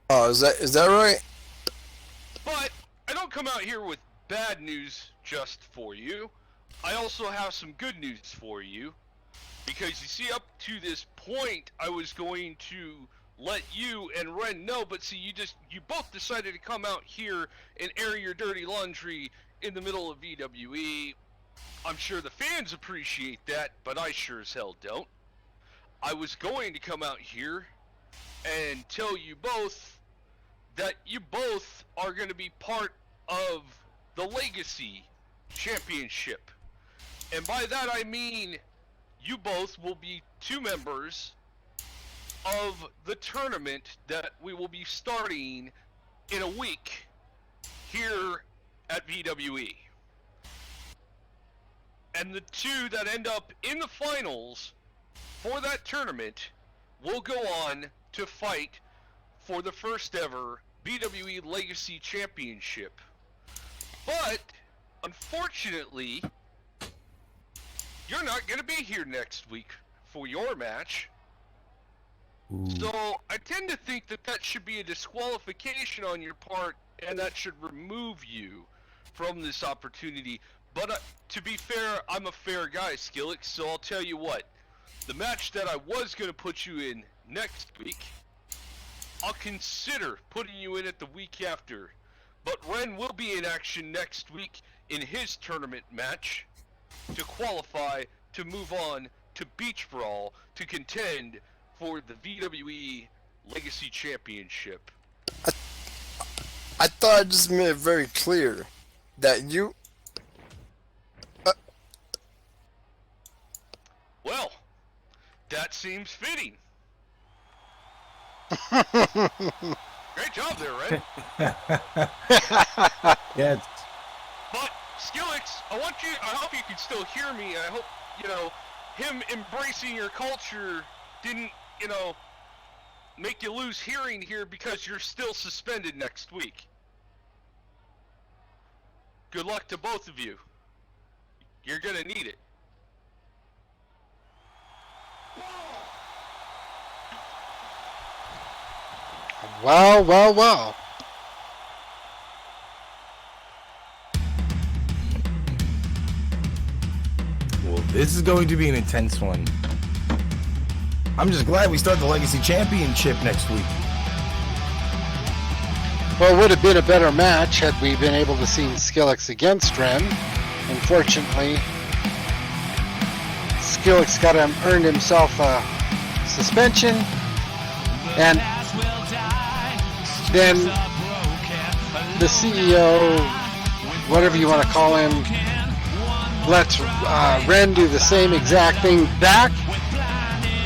Oh, is that right? But I don't come out here with bad news just for you. I also have some good news for you. Because you see, up to this point, I was going to let you and Ren know, but see, you both decided to come out here and air your dirty laundry in the middle of VWE. I'm sure the fans appreciate that, but I sure as hell don't. I was going to come out here and tell you both that you both are going to be part of the Legacy Championship. And by that I mean you both will be 2 members of the tournament that we will be starting in a week here at VWE. And the 2 that end up in the finals for that tournament will go on to fight for the first ever VWE Legacy Championship. But, unfortunately, you're not going to be here next week for your match. So, I tend to think that that should be a disqualification on your part, and that should remove you from this opportunity. But to be fair, I'm a fair guy, Skillix, so I'll tell you what. The match that I was going to put you in next week, I'll consider putting you in at the week after. But Ren will be in action next week in his tournament match to qualify to move on to Beach Brawl to contend for the VWE Legacy Championship. I thought I just made it very clear that you. Well, that seems fitting. Great job there, Red. Yeah. But Skillix, I hope you can still hear me. I hope, him embracing your culture didn't, make you lose hearing here because you're still suspended next week. Good luck to both of you. You're gonna need it. Well, well, well. Well, this is going to be an intense one. I'm just glad we start the Legacy Championship next week. Well, it would have been a better match had we been able to see Skillix against Ren. Unfortunately, Skillix earned himself a suspension, and then the CEO, whatever you want to call him, lets Ren do the same exact thing back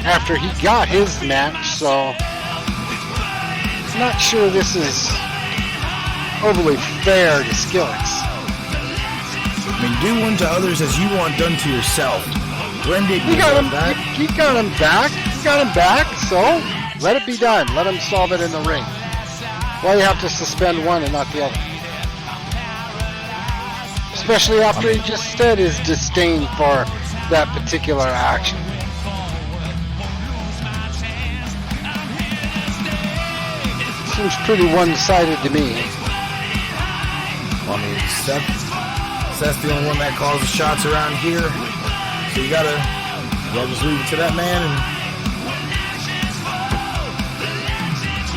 after he got his match, so I'm not sure this is overly fair to Skillix. I mean, do unto others as you want done to yourself. Ren didn't He got him that. he got him back. He got him back, so let it be done. Let him solve it in the ring. Why you have to suspend one and not the other? Especially after he just said his disdain for that particular action. Seems pretty one-sided to me. I mean, Seth's the only one that calls the shots around here. So you gotta just leave it to that man, and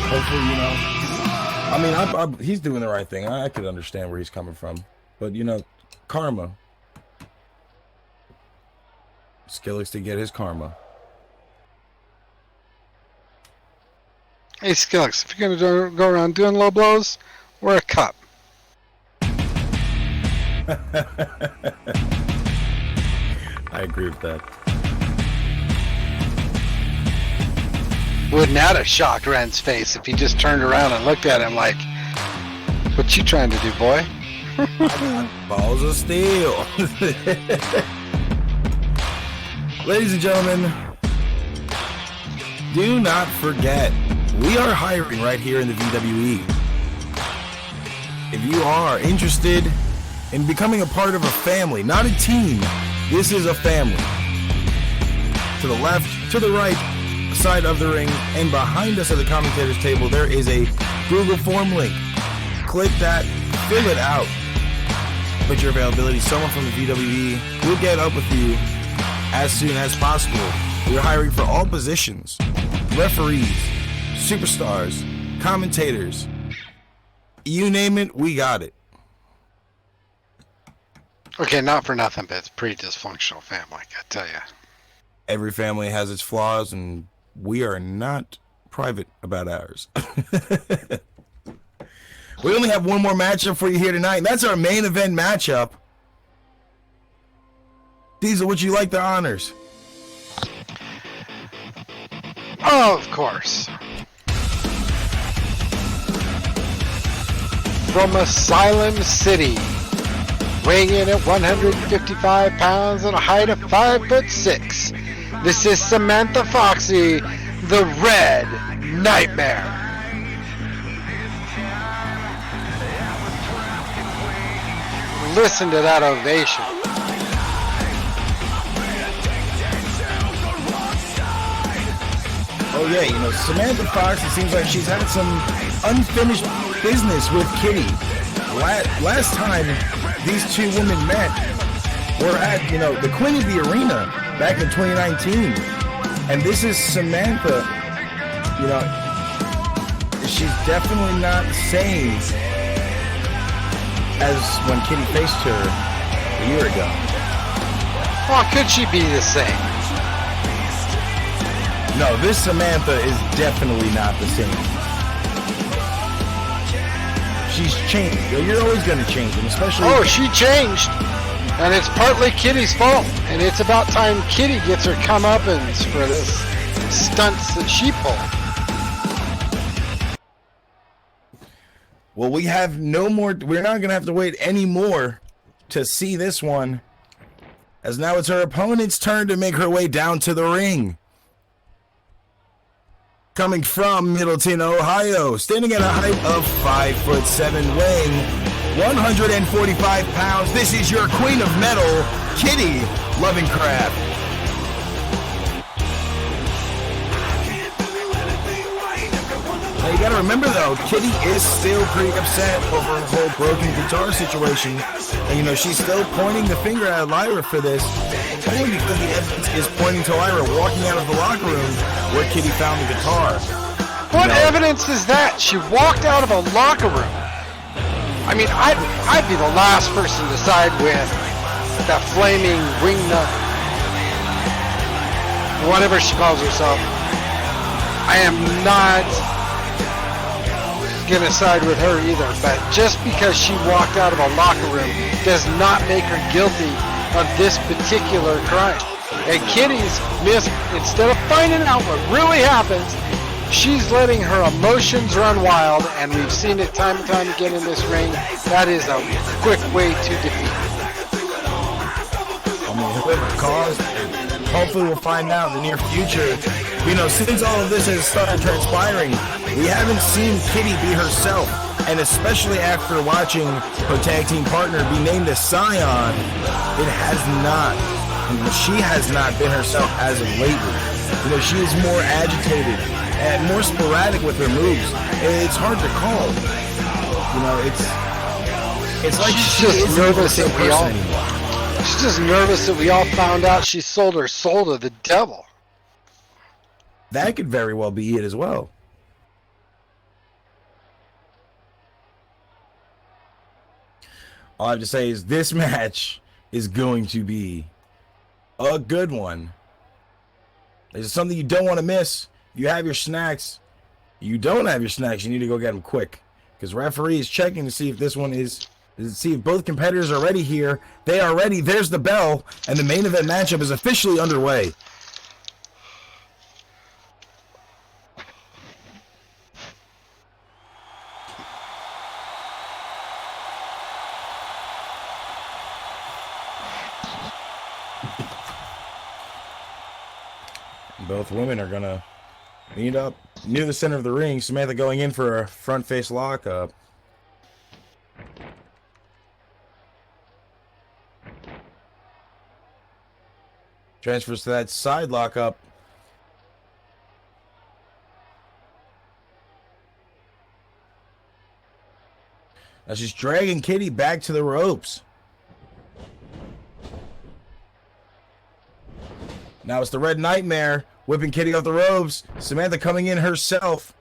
hopefully, you know. I mean, he's doing the right thing. I could understand where he's coming from, but you know, karma. Skillix to get his karma. Hey Skillix, if you're gonna go around doing low blows, wear a cup. I agree with that. Wouldn't that have shocked Ren's face if he just turned around and looked at him like, "What you trying to do, boy?" Balls of steel. Ladies and gentlemen, do not forget, we are hiring right here in the VWE. If you are interested in becoming a part of a family, not a team, this is a family. To the left, to the right side of the ring, and behind us at the commentators table, there is a Google form link. Click that, fill it out, put your availability. Someone from the VWE will get up with you as soon as possible. We're hiring for all positions: referees, superstars, commentators, you name it, we got it. Okay, not for nothing, but it's a pretty dysfunctional family, I tell you. Every family has its flaws, and we are not private about ours. We only have one more matchup for you here tonight, and that's our main event matchup. Diesel, would you like the honors? Oh, of course. From Asylum City, weighing in at 155 pounds and a height of 5'6", this is Samantha Foxy, the Red Nightmare. Listen to that ovation. Oh yeah, you know, Samantha Fox, it seems like she's had some unfinished business with Kitty. Last time these two women met were at, you know, the Queen of the Arena back in 2019. And this is Samantha, you know, she's definitely not the same as when Kitty faced her a year ago. How could she be the same? No, this Samantha is definitely not the same. She's changed. You're always going to change, and especially... Oh, she changed! And it's partly Kitty's fault. And it's about time Kitty gets her comeuppance for this stunts that she pulled. Well, we have no more... We're not going to have to wait any more to see this one, as now it's her opponent's turn to make her way down to the ring. Coming from Middleton, Ohio, standing at a height of 5'7", weighing 145 pounds. This is your Queen of Metal, Kitty Lovingcraft. Now you gotta remember though, Kitty is still pretty upset over the whole broken guitar situation. And you know, she's still pointing the finger at Lyra for this. Only because the evidence is pointing to Lyra walking out of the locker room where Kitty found the guitar. What evidence is that? She walked out of a locker room. I mean, I'd be the last person to side with that flaming wingnut, whatever she calls herself. I am not gonna side with her either, but just because she walked out of a locker room does not make her guilty of this particular crime. And Kitty's instead of finding out what really happens, she's letting her emotions run wild, and we've seen it time and time again in this ring. That is a quick way to defeat. I mean, whoever caused it, hopefully we'll find out in the near future. You know, since all of this has started transpiring, we haven't seen Kitty be herself. And especially after watching her tag team partner be named a Scion, it has not, she has not been herself as of lately. You know, she is more agitated and more sporadic with her moves. It's hard to call. You know, it's like she's just nervous that we all. She's just nervous that we all found out she sold her soul to the devil. That could very well be it as well. All I have to say is this match is going to be a good one. This is something you don't want to miss. You have your snacks. You don't have your snacks. You need to go get them quick. Because referee is checking to see if this one is see if both competitors are ready here. They are ready. There's the bell. And the main event matchup is officially underway. Both women are going to meet up near the center of the ring. Samantha going in for a front face lockup. Transfers to that side lockup. Now she's dragging Kitty back to the ropes. Now it's the Red Nightmare whipping Kitty off the ropes. Samantha coming in herself.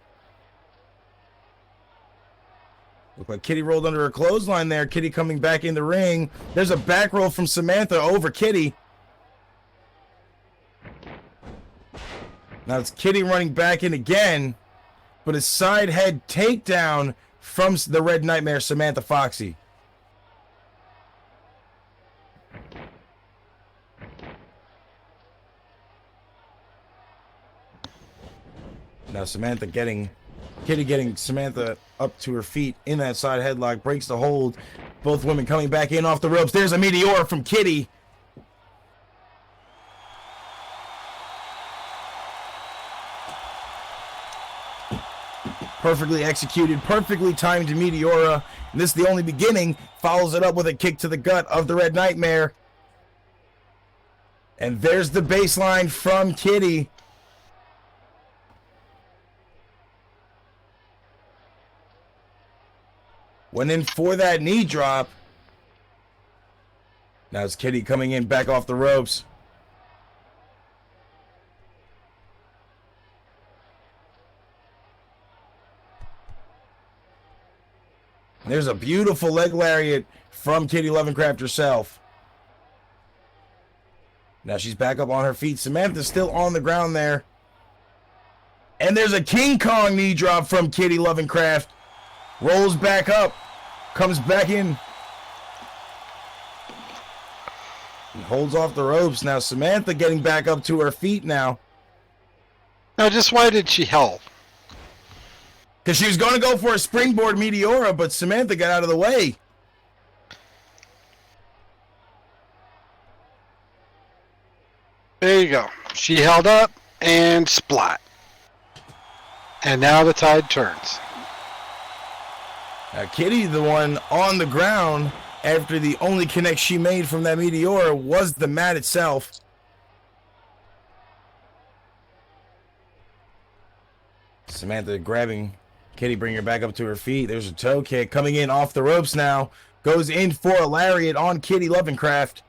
Look like Kitty rolled under her clothesline there. Kitty coming back in the ring. There's a back roll from Samantha over Kitty. Now it's Kitty running back in again. But a side head takedown from the Red Nightmare, Samantha Foxy. Now Kitty getting Samantha up to her feet in that side headlock, breaks the hold. Both women coming back in off the ropes. There's a Meteor from Kitty. Perfectly executed, perfectly timed Meteora. And this is the only beginning. Follows it up with a kick to the gut of the Red Nightmare. And there's the baseline from Kitty. Went in for that knee drop. Now it's Kitty coming in back off the ropes. There's a beautiful leg lariat from Kitty Lovencraft herself. Now she's back up on her feet. Samantha's still on the ground there. And there's a King Kong knee drop from Kitty Lovencraft. Rolls back up. Comes back in. And holds off the ropes. Now Samantha getting back up to her feet now. Now just why did she help? Because she was going to go for a springboard Meteora, but Samantha got out of the way. There you go. She held up and splat. And now the tide turns. Now Kitty, the one on the ground after the only connect she made from that Meteora was the mat itself. Samantha grabbing Kitty, bringing her back up to her feet. There's a toe kick coming in off the ropes now. Goes in for a lariat on Kitty Lovencraft.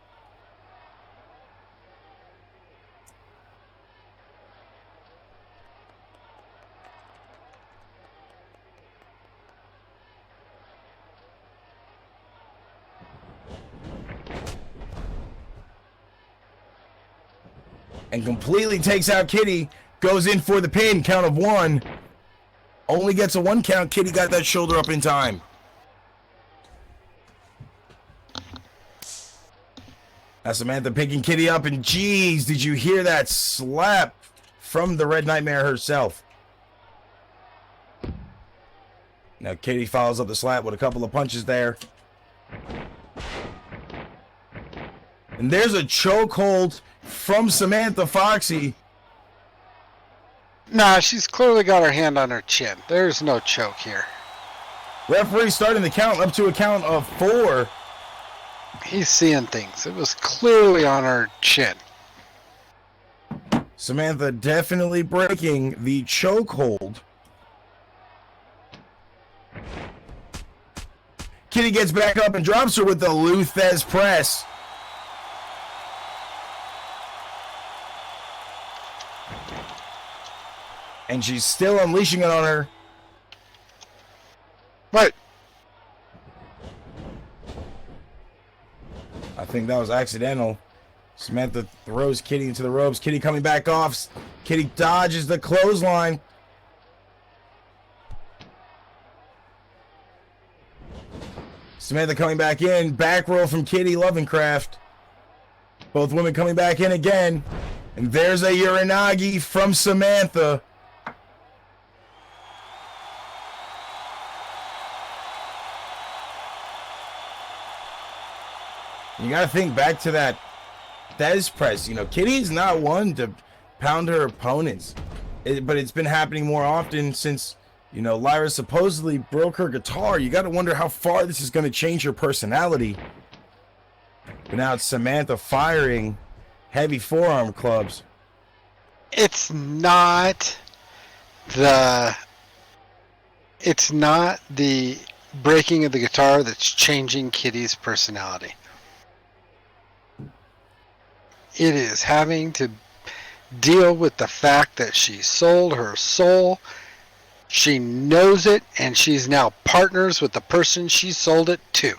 And completely takes out Kitty. Goes in for the pin. Count of one. Only gets a one count. Kitty got that shoulder up in time. Now Samantha picking Kitty up. And geez, did you hear that slap from the Red Nightmare herself? Now Kitty follows up the slap with a couple of punches there. And there's a chokehold from Samantha Foxy. Nah, she's clearly got her hand on her chin. There's no choke here. Referee starting the count up to a count of 4. He's seeing things. It was clearly on her chin. Samantha definitely breaking the chokehold. Kitty gets back up and drops her with the Luthez press. And she's still unleashing it on her. What? I think that was accidental. Samantha throws Kitty into the ropes. Kitty coming back off. Kitty dodges the clothesline. Samantha coming back in. Back roll from Kitty Lovecraft. Both women coming back in again. And there's a Uranagi from Samantha. You gotta think back to that Thez press. You know, Kitty's not one to pound her opponents. But it's been happening more often since, you know, Lyra supposedly broke her guitar. You gotta wonder how far this is gonna change her personality. But now it's Samantha firing heavy forearm clubs. It's not the breaking of the guitar that's changing Kitty's personality. It is having to deal with the fact that she sold her soul. She knows it, and she's now partners with the person she sold it to.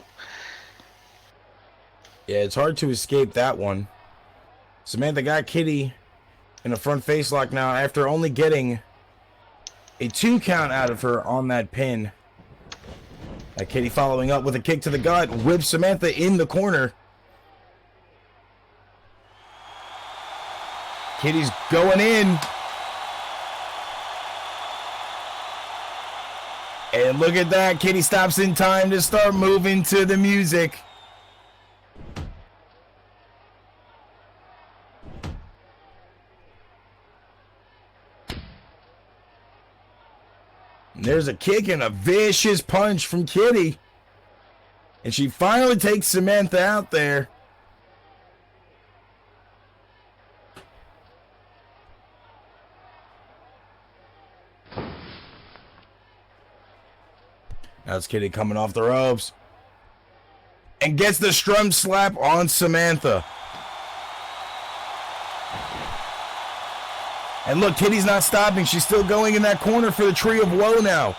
Yeah, it's hard to escape that one. Samantha got Kitty in a front face lock now after only getting a 2 count out of her on that pin. Kitty following up with a kick to the gut, whips Samantha in the corner. Kitty's going in. And look at that. Kitty stops in time to start moving to the music. And there's a kick and a vicious punch from Kitty. And she finally takes Samantha out there. Now it's Kitty coming off the ropes. And gets the strum slap on Samantha. And look, Kitty's not stopping. She's still going in that corner for the Tree of Woe now.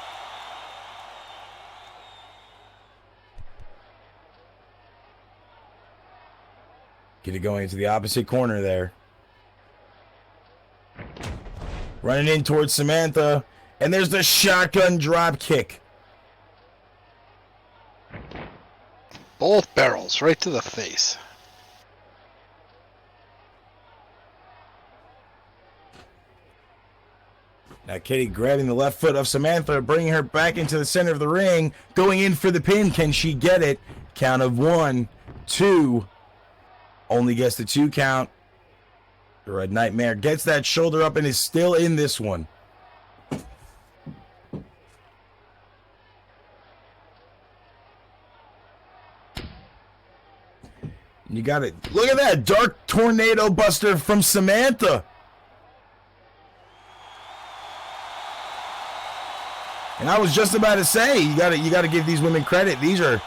Kitty going into the opposite corner there. Running in towards Samantha. And there's the shotgun drop kick. Both barrels right to the face. Now Kitty grabbing the left foot of Samantha, bringing her back into the center of the ring, going in for the pin. Can she get it? Count of 1, 2. Only gets the 2 count. The Red Nightmare gets that shoulder up and is still in this one. You got it. Look at that dark tornado buster from Samantha. And I was just about to say, you got to give these women credit. These are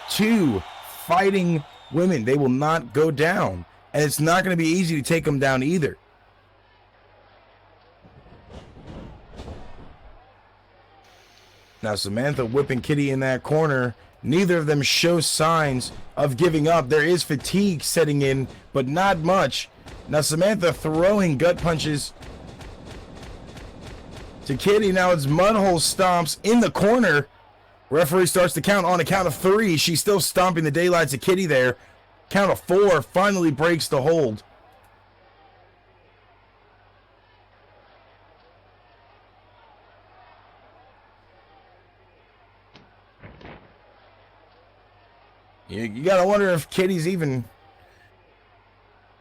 2 fighting women. They will not go down, and it's not going to be easy to take them down either. Now Samantha whipping Kitty in that corner. Neither of them show signs of giving up. There is fatigue setting in, but not much. Now Samantha throwing gut punches to Kitty. Now it's Mudhole stomps in the corner. Referee starts to count on a count of 3. She's still stomping the daylights of Kitty there. Count of 4 finally breaks the hold. You gotta wonder if Kitty's even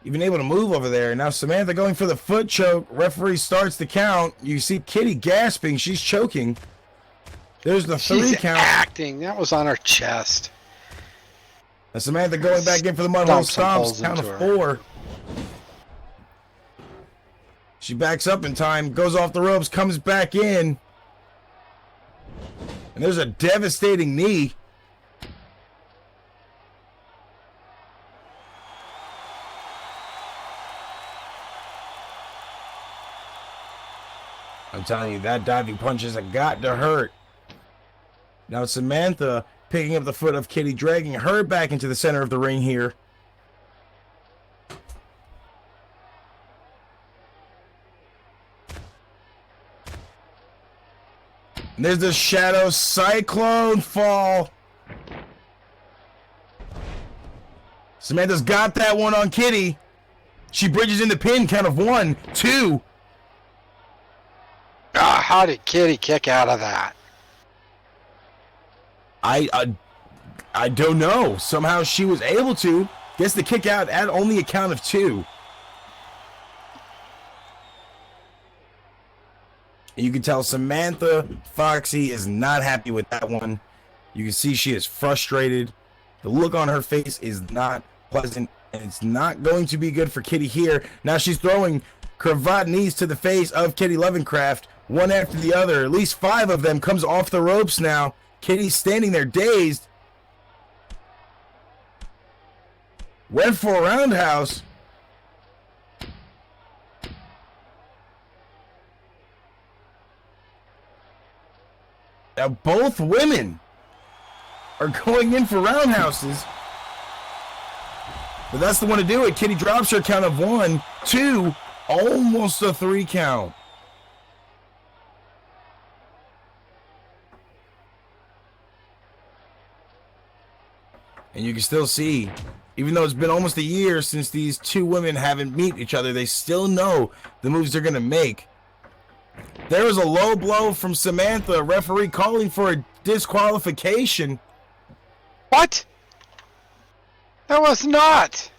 able to move over there. Now Samantha going for the foot choke. Referee starts the count. You see Kitty gasping. She's choking. There's the She's 3 count. acting. That was on her chest. And Samantha going back in for the mud hole Stomp some stomps. holes Count of into her. 4. She backs up in time, goes off the ropes, comes back in. And there's a devastating knee. I'm telling you, that diving punch has got to hurt. Now Samantha picking up the foot of Kitty, dragging her back into the center of the ring here. And there's the Shadow Cyclone fall. Samantha's got that one on Kitty. She bridges in the pin, count of 1, 2. Ah, how did Kitty kick out of that? I don't know. Somehow she was able to. Gets the kick out at only a count of 2. And you can tell Samantha Foxy is not happy with that one. You can see she is frustrated. The look on her face is not pleasant, and it's not going to be good for Kitty here. Now she's throwing cravat knees to the face of Kitty Lovencraft, one after the other. At least 5 of them comes off the ropes now. Kitty's standing there dazed. Went for a roundhouse. Now both women are going in for roundhouses. But that's the one to do it. Kitty drops her count of 1, 2, almost a 3 count. And you can still see, even though it's been almost a year since these 2 women haven't met each other, they still know the moves they're going to make. There was a low blow from Samantha, referee calling for a disqualification. What? That was not.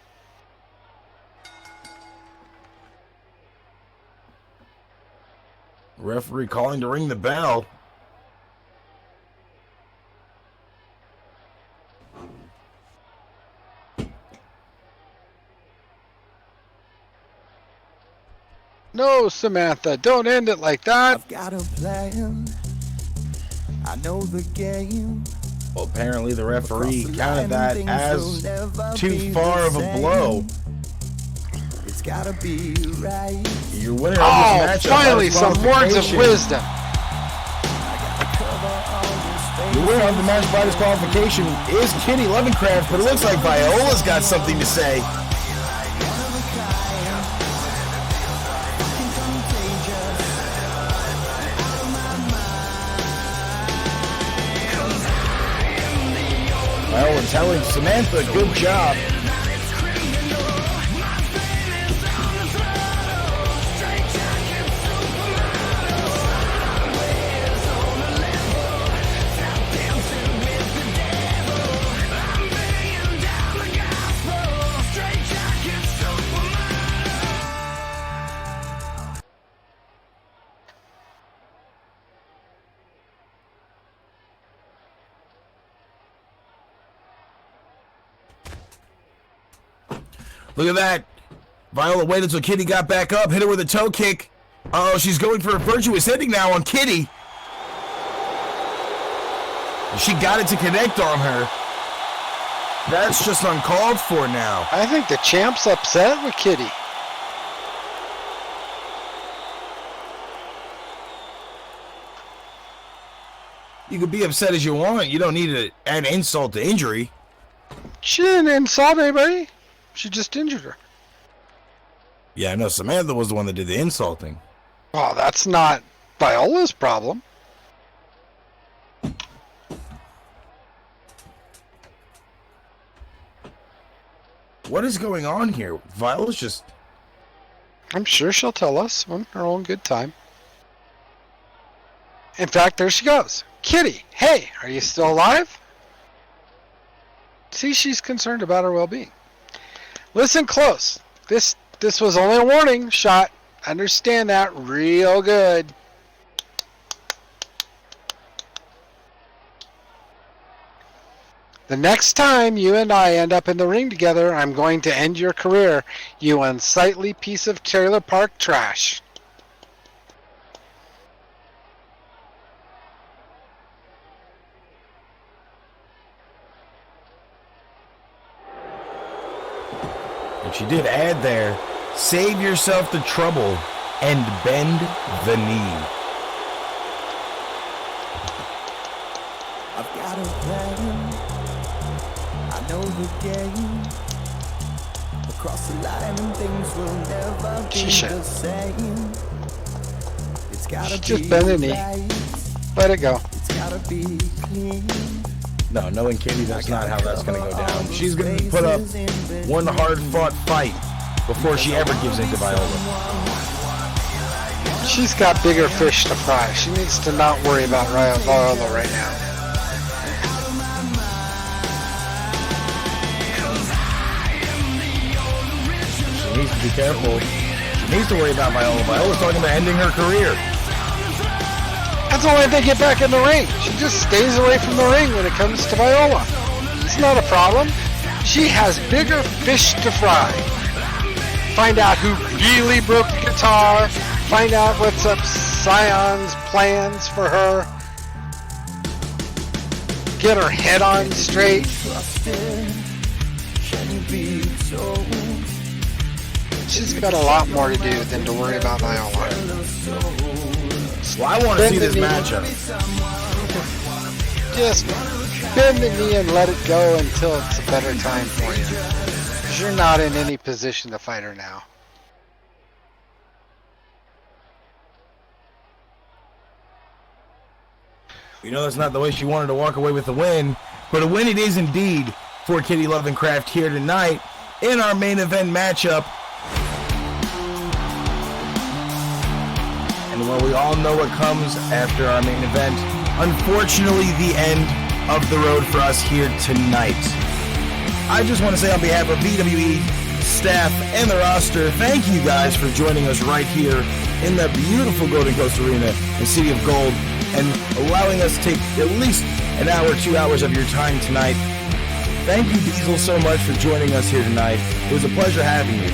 Referee calling to ring the bell. No, Samantha, don't end it like that. I've got a plan. I know the game. Well, apparently the referee counted that as too far of a blow. It's gotta be right. Your winner of this matchup. Finally, some words of wisdom. The winner of the match by disqualification is Kitty Lovencraft, but it looks like Viola's got something to say. Well, and telling Samantha, good job. Look at that. Viola waited until Kitty got back up, hit her with a toe kick. Oh, she's going for a virtuous ending now on Kitty. She got it to connect on her. That's just uncalled for now. I think the champ's upset with Kitty. You could be upset as you want. You don't need to add insult to injury. She didn't insult anybody. She just injured her. Yeah, no, Samantha was the one that did the insulting. Well, that's not Viola's problem. What is going on here? Viola's just... I'm sure she'll tell us on her own good time. In fact, there she goes. Kitty, hey, are you still alive? See, she's concerned about her well-being. Listen close. This was only a warning shot. Understand that real good. The next time you and I end up in the ring together, I'm going to end your career, you unsightly piece of trailer park trash. And she did add there, save yourself the trouble and bend the knee. I've got a plan. I know the game. Across the line and things will never be the same. It's gotta just bend the knee. Let it go. It's gotta be clean. No, knowing Katie, that's not how that's going to go down. She's going to put up one hard-fought fight before she ever gives in to Viola. She's got bigger fish to fry. She needs to not worry about Viola right now. She needs to be careful. She needs to worry about Viola. Viola's talking about ending her career. That's only if they get back in the ring. She just stays away from the ring when it comes to Viola. It's not a problem. She has bigger fish to fry. Find out who really broke the guitar. Find out what's up Sion's plans for her. Get her head on straight. She's got a lot more to do than to worry about Viola. Well, I want to see this matchup. Just bend the knee and let it go until it's a better time for you. Because you're not in any position to fight her now. You know that's not the way she wanted to walk away with the win, but a win it is indeed for Kitty Lovencraft here tonight in our main event matchup. And well, we all know what comes after our main event. Unfortunately, the end of the road for us here tonight. I just want to say on behalf of VWE staff and the roster, thank you guys for joining us right here in the beautiful Golden Coast Arena in City of Gold and allowing us to take at least an hour, 2 hours of your time tonight. Thank you, Diesel, so much for joining us here tonight. It was a pleasure having you.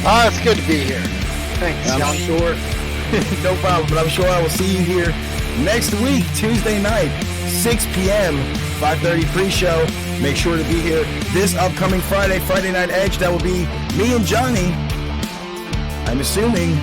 Oh, it's good to be here. Thanks, I'm sure, no problem, but I'm sure I will see you here next week, Tuesday night, 6 p.m., 5:30 pre-show. Make sure to be here this upcoming Friday Night Edge. That will be me and Johnny, I'm assuming,